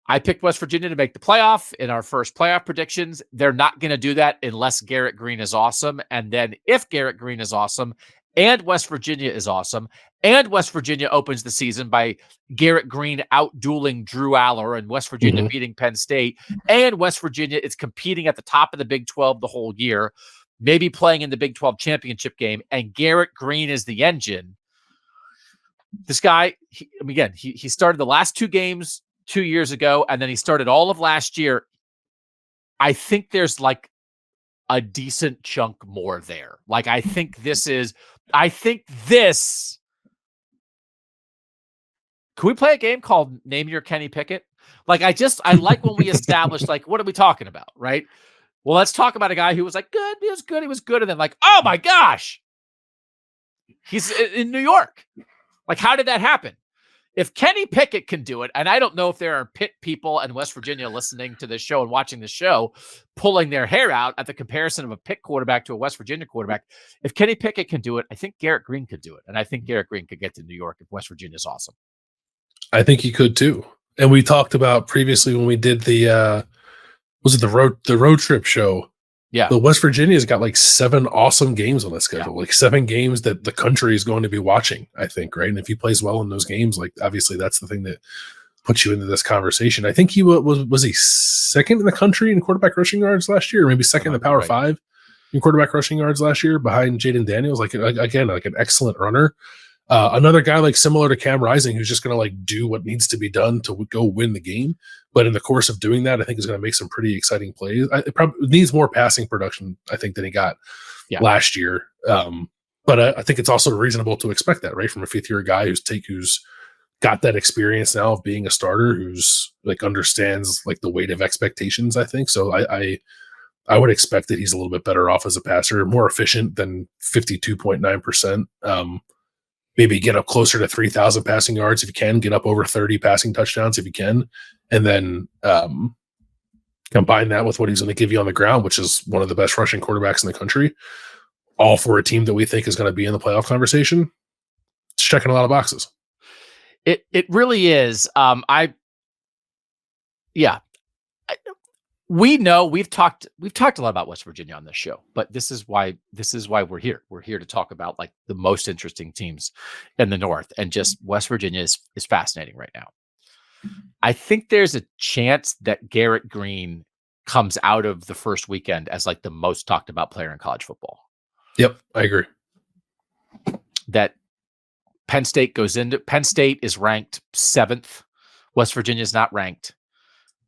I picked West Virginia to make the playoff in our first playoff predictions. They're not going to do that unless Garrett Greene is awesome. And then if Garrett Greene is awesome and West Virginia is awesome and West Virginia opens the season by Garrett Greene out-dueling Drew Aller and West Virginia beating Penn State, and West Virginia is competing at the top of the Big 12 the whole year, maybe playing in the Big 12 championship game, and Garrett Greene is the engine. This guy, he started the last 2 games 2 years ago, and then he started all of last year. I think there's like a decent chunk more there. Like, I think this. Can we play a game called Name Your Kenny Pickett? Like, I like when we establish, like, what are we talking about, right? Well, let's talk about a guy who was like, good, he was good, he was good. And then like, oh my gosh, he's in New York. Like, how did that happen? If Kenny Pickett can do it, and I don't know if there are Pitt people in West Virginia listening to this show and watching the show, pulling their hair out at the comparison of a Pitt quarterback to a West Virginia quarterback. If Kenny Pickett can do it, I think Garrett Greene could do it. And I think Garrett Greene could get to New York if West Virginia is awesome. I think he could too. And we talked about previously when we did the road trip show. Yeah. The West Virginia's got like 7 awesome games on the schedule, like 7 games that the country is going to be watching, I think. Right. And if he plays well in those games, like obviously that's the thing that puts you into this conversation. I think he was he second in the country in quarterback rushing yards last year, or maybe second in the Power 5 in quarterback rushing yards last year behind Jaden Daniels, like again, like an excellent runner. Another guy like similar to Cam Rising, who's just going to like do what needs to be done to go win the game. But in the course of doing that, I think is going to make some pretty exciting plays. It probably needs more passing production, I think, than he got last year. But I think it's also reasonable to expect that, right, from a 5th-year guy who's got that experience now of being a starter who's like understands like the weight of expectations, I think. So I would expect that he's a little bit better off as a passer, more efficient than 52.9%. Maybe get up closer to 3,000 passing yards if you can, get up over 30 passing touchdowns if you can, and then combine that with what he's going to give you on the ground, which is one of the best rushing quarterbacks in the country, all for a team that we think is going to be in the playoff conversation. It's checking a lot of boxes. It really is. We know we've talked a lot about West Virginia on this show, but this is why we're here. We're here to talk about like the most interesting teams in the North, and just West Virginia is fascinating right now. I think there's a chance that Garrett Greene comes out of the first weekend as like the most talked about player in college football. Yep, I agree. That Penn State is ranked 7th. West Virginia is not ranked.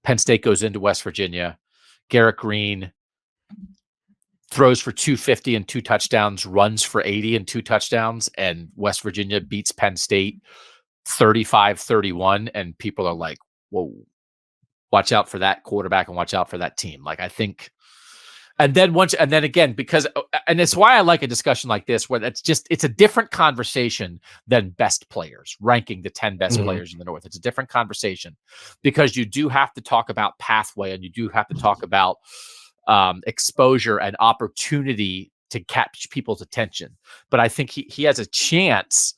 Penn State goes into West Virginia. Garrett Greene throws for 250 and 2 touchdowns, runs for 80 and 2 touchdowns, and West Virginia beats Penn State 35-31. And people are like, whoa, watch out for that quarterback and watch out for that team. Like, I think, and then again, because, and it's why I like a discussion like this, where it's a different conversation than best players, ranking the 10 best players in the North. It's a different conversation because you do have to talk about pathway, and you do have to talk about exposure and opportunity to catch people's attention. But I think he has a chance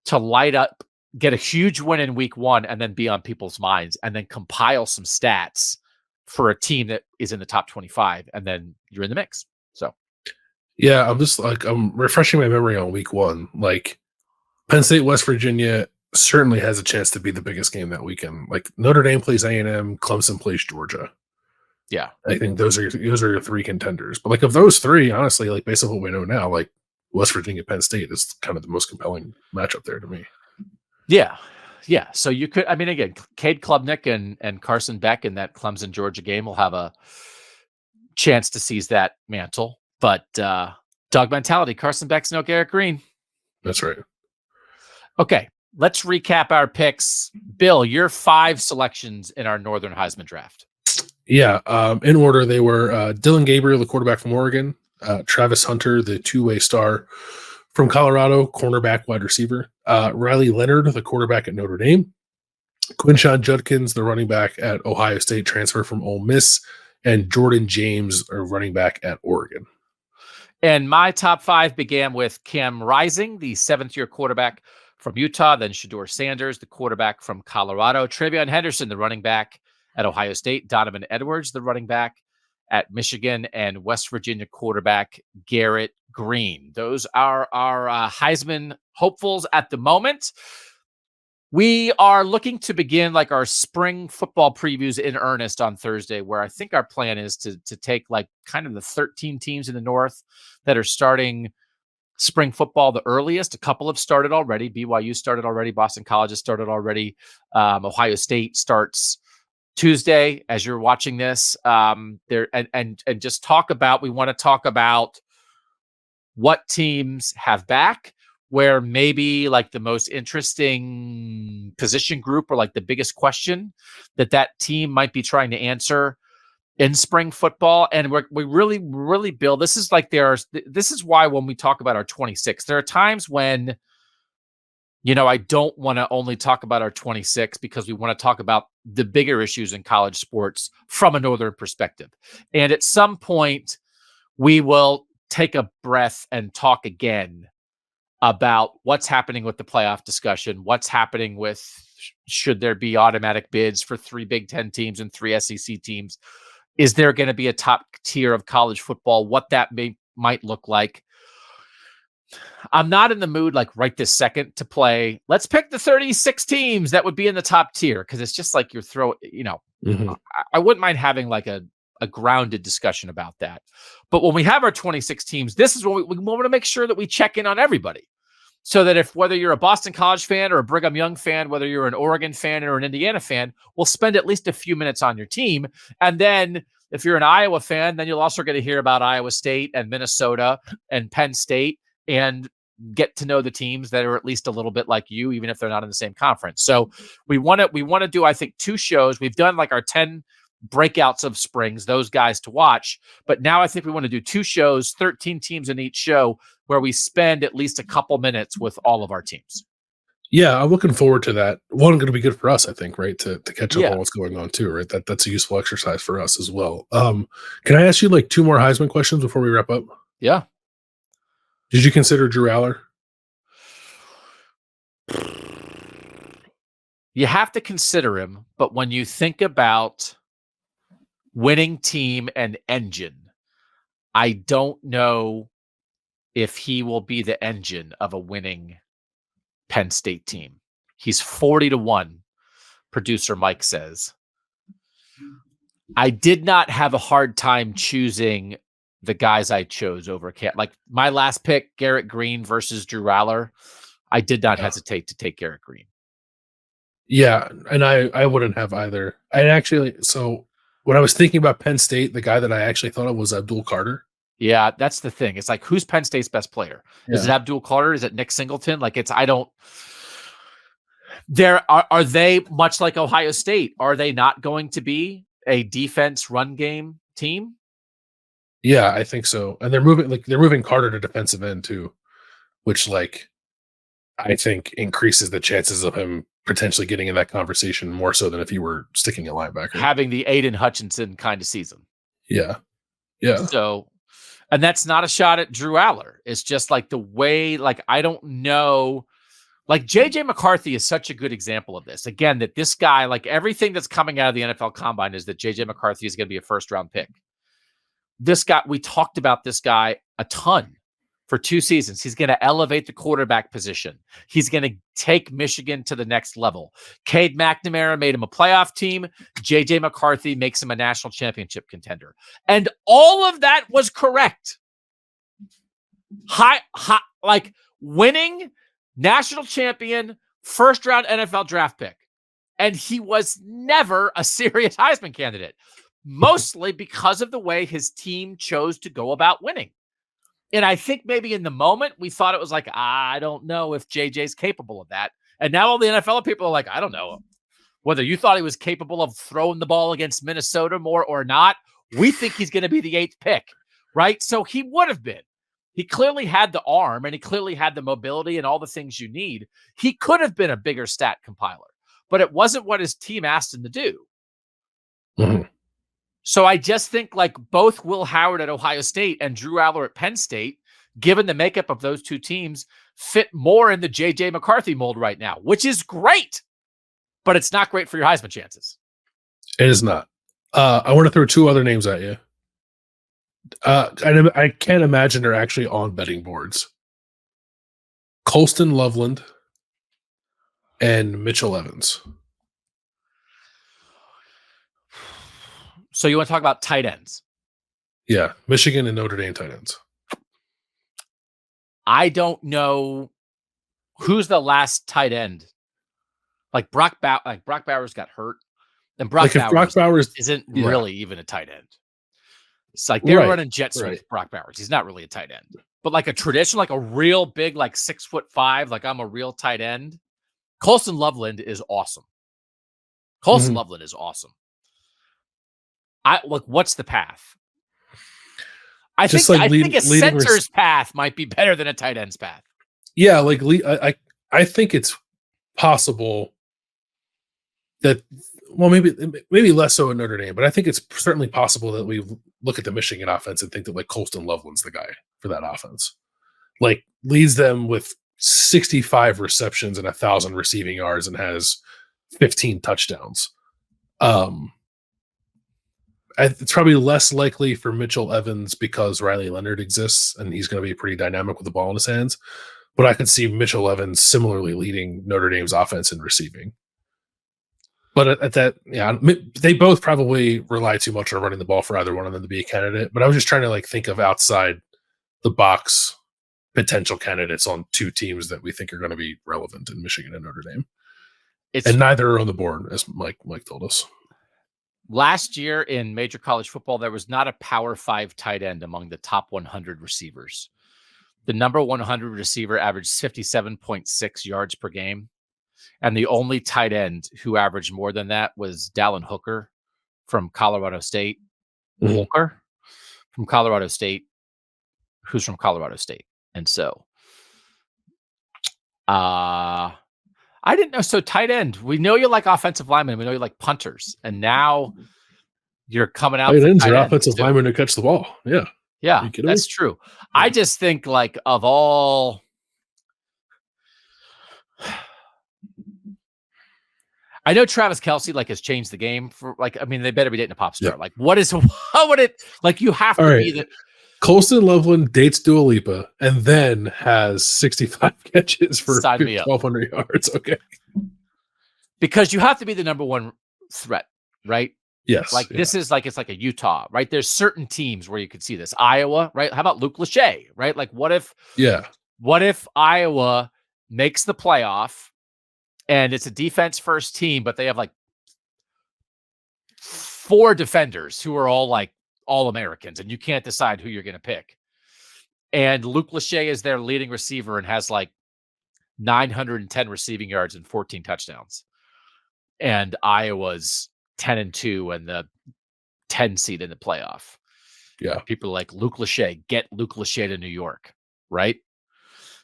to light up, get a huge win in week 1, and then be on people's minds, and then compile some stats for a team that is in the top 25, and then you're in the mix. So, yeah, I'm refreshing my memory on week 1. Like, Penn State, West Virginia certainly has a chance to be the biggest game that weekend. Like, Notre Dame plays A&M, Clemson plays Georgia. Yeah, I think those are your 3 contenders. But like, of those 3, honestly, like based on what we know now, like West Virginia, Penn State is kind of the most compelling matchup there to me. Yeah. Yeah. So you could, I mean, again, Cade Klubnik and Carson Beck in that Clemson Georgia game will have a chance to seize that mantle. But dog mentality, Carson Beck's no Garrett Greene. That's right. Okay. Let's recap our picks. Bill, your 5 selections in our Northern Heisman draft. Yeah. In order, they were Dillon Gabriel, the quarterback from Oregon, Travis Hunter, the 2-way star from Colorado, cornerback, wide receiver, Riley Leonard, the quarterback at Notre Dame, Quinshon Judkins, the running back at Ohio State, transfer from Ole Miss, and Jordan James, a running back at Oregon. And my top 5 began with Cam Rising, the 7th-year quarterback from Utah, then Shedeur Sanders, the quarterback from Colorado, TreVeyon Henderson, the running back at Ohio State, Donovan Edwards, the running back at Michigan, and West Virginia quarterback Garrett Greene. Those are our Heisman hopefuls at the moment. We are looking to begin like our spring football previews in earnest on Thursday, where I think our plan is to take like kind of the 13 teams in the North that are starting spring football the earliest. A couple have started already. BYU started already. Boston College has started already. Ohio State starts Tuesday as you're watching this. There and just talk about, we want to talk about what teams have back, where maybe like the most interesting position group or like the biggest question that team might be trying to answer in spring football. And we really build, this is why when we talk about our 26, there are times when, you know, I don't want to only talk about our 26 because we want to talk about the bigger issues in college sports from a Northern perspective. And at some point we will take a breath and talk again about what's happening with the playoff discussion, what's happening with, should there be automatic bids for 3 Big Ten teams and 3 SEC teams? Is there going to be a top tier of college football? What that might look like? I'm not in the mood like right this second to play, let's pick the 36 teams that would be in the top tier, because it's just like you're throwing, you know, I wouldn't mind having like a grounded discussion about that. But when we have our 26 teams, this is what we want to make sure that we check in on everybody. So that if, whether you're a Boston College fan or a Brigham Young fan, whether you're an Oregon fan or an Indiana fan, we'll spend at least a few minutes on your team. And then if you're an Iowa fan, then you'll also get to hear about Iowa State and Minnesota and Penn State and get to know the teams that are at least a little bit like you, even if they're not in the same conference. So we want to do, I think, 2 shows. We've done like our 10 breakouts of springs, those guys to watch. But now I think we want to do 2 shows, 13 teams in each show, where we spend at least a couple minutes with all of our teams. Yeah, I'm looking forward to that. One, going to be good for us, I think, right? To catch up on what's going on too, right? That's a useful exercise for us as well. Can I ask you like 2 more Heisman questions before we wrap up? Yeah. Did you consider Drew Aller? You have to consider him, but when you think about winning team and engine, I don't know if he will be the engine of a winning Penn State team. He's 40-1, producer Mike says. I did not have a hard time choosing the guys I chose over like my last pick, Garrett Greene versus Drew Aller. I did not hesitate to take Garrett Greene. Yeah, and I wouldn't have either. I actually, so when I was thinking about Penn State, the guy that I actually thought of was Abdul Carter. Yeah, that's the thing. It's like, who's Penn State's best player? Yeah. Is it Abdul Carter? Is it Nick Singleton? Like, are they much like Ohio State? Are they not going to be a defense run game team? Yeah, I think so. And they're moving Carter to defensive end too, which like I think increases the chances of him potentially getting in that conversation more so than if you were sticking a linebacker. Having the Aiden Hutchinson kind of season. Yeah. Yeah. So, and that's not a shot at Drew Aller. It's just like the way, like, I don't know. Like, JJ McCarthy is such a good example of this. Again, that this guy, like everything that's coming out of the NFL Combine is that JJ McCarthy is going to be a first-round pick. This guy, we talked about this guy a ton for 2 seasons. He's going to elevate the quarterback position. He's going to take Michigan to the next level. Cade McNamara made him a playoff team. JJ McCarthy makes him a national championship contender. And all of that was correct. Like winning national champion, first round NFL draft pick. And he was never a serious Heisman candidate, mostly because of the way his team chose to go about winning. And I think maybe in the moment we thought it was like, I don't know if JJ's capable of that. And now all the NFL people are like, I don't know whether you thought he was capable of throwing the ball against Minnesota more or not. We think he's going to be the 8th pick, right? So he would have been. He clearly had the arm and he clearly had the mobility and all the things you need. He could have been a bigger stat compiler, but it wasn't what his team asked him to do. Mm-hmm. So I just think like both Will Howard at Ohio State and Drew Aller at Penn State, given the makeup of those 2 teams, fit more in the JJ McCarthy mold right now, which is great, but it's not great for your Heisman chances. It is not. I want to throw 2 other names at you. I can't imagine they're actually on betting boards. Colston Loveland and Mitchell Evans. So you want to talk about tight ends? Yeah, Michigan and Notre Dame tight ends. I don't know who's the last tight end. Like Brock Bowers got hurt, and Brock Bowers isn't really even a tight end. It's like they're running jet sweep with Brock Bowers. He's not really a tight end, but like a traditional, like a real big, like 6'5", like I'm a real tight end. Colston Loveland is awesome. Loveland is awesome. What's the path? I think a center's path might be better than a tight end's path. Yeah, like I think it's possible that, well, maybe less so in Notre Dame, but I think it's certainly possible that we look at the Michigan offense and think that like Colston Loveland's the guy for that offense. Like leads them with 65 receptions and 1,000 receiving yards and has 15 touchdowns. It's probably less likely for Mitchell Evans because Riley Leonard exists and he's going to be pretty dynamic with the ball in his hands. But I could see Mitchell Evans similarly leading Notre Dame's offense in receiving. But at that, yeah, they both probably rely too much on running the ball for either one of them to be a candidate. But I was just trying to like think of outside the box potential candidates on 2 teams that we think are going to be relevant in Michigan and Notre Dame. And neither are on the board, as Mike told us. Last year in major college football, there was not a Power 5 tight end among the top 100 receivers. The number 100 receiver averaged 57.6 yards per game. And the only tight end who averaged more than that was Dallin Hooker from Colorado State. Walker from Colorado State, who's from Colorado State. And so I didn't know. So tight end, we know you like offensive linemen. We know you like punters. And now you're coming out. Tight ends are offensive linemen to catch the ball. Yeah. Yeah, that's true. I just think like of all, I know Travis Kelce like has changed the game for like, I mean, they better be dating a pop star. Like what would it like? You have to be the Colston Loveland dates Dua Lipa and then has 65 catches for 1,200 yards. Okay. Because you have to be the number one threat, right? Yes. Like this is like, it's like a Utah, right? There's certain teams where you could see this. Iowa, right? How about Luke Lachey, right? Like what if Iowa makes the playoff and it's a defense first team, but they have like 4 defenders who are all like all Americans and you can't decide who you're going to pick. And Luke Lachey is their leading receiver and has like 910 receiving yards and 14 touchdowns. And Iowa's 10-2 and the 10 seed in the playoff. Yeah. People are like Luke Lachey, get Luke Lachey to New York, right?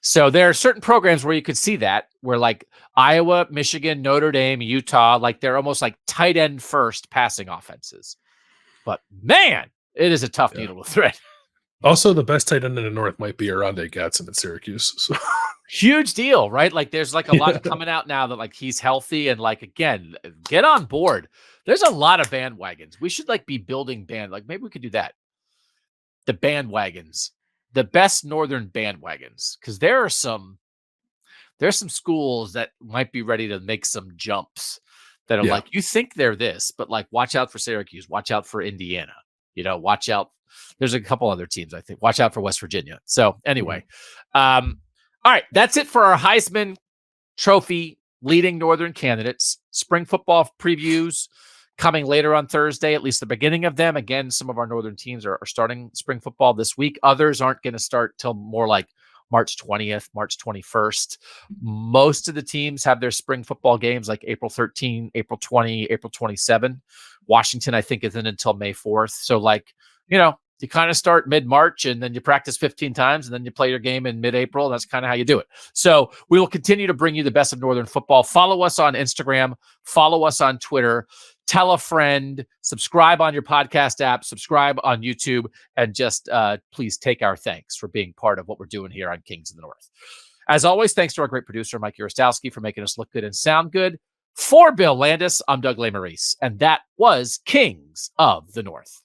So there are certain programs where you could see that, where like Iowa, Michigan, Notre Dame, Utah, like they're almost like tight end first passing offenses. But man, it is a tough needle to thread. Also, the best tight end in the North might be Arondé Gatson at Syracuse. So. Huge deal, right? Like there's like a lot coming out now that like he's healthy and like, again, get on board. There's a lot of bandwagons. We should like be building like maybe we could do that. The bandwagons, the best Northern bandwagons. Cause there's some schools that might be ready to make some jumps that are like, you think they're this, but like, watch out for Syracuse, watch out for Indiana, watch out. There's a couple other teams, I think. Watch out for West Virginia. So anyway, all right, that's it for our Heisman Trophy leading Northern candidates. Spring football previews coming later on Thursday, at least the beginning of them. Again, some of our Northern teams are starting spring football this week. Others aren't going to start till more like March 20th, March 21st. Most of the teams have their spring football games like April 13, April 20, April 27. Washington, I think, isn't until May 4th. So like, you kind of start mid-March and then you practice 15 times and then you play your game in mid-April. That's kind of how you do it. So we will continue to bring you the best of Northern football. Follow us on Instagram. Follow us on Twitter. Tell a friend. Subscribe on your podcast app. Subscribe on YouTube. And just please take our thanks for being part of what we're doing here on Kings of the North. As always, thanks to our great producer, Mike Urostowski, for making us look good and sound good. For Bill Landis, I'm Doug Lesmerises, and that was Kings of the North.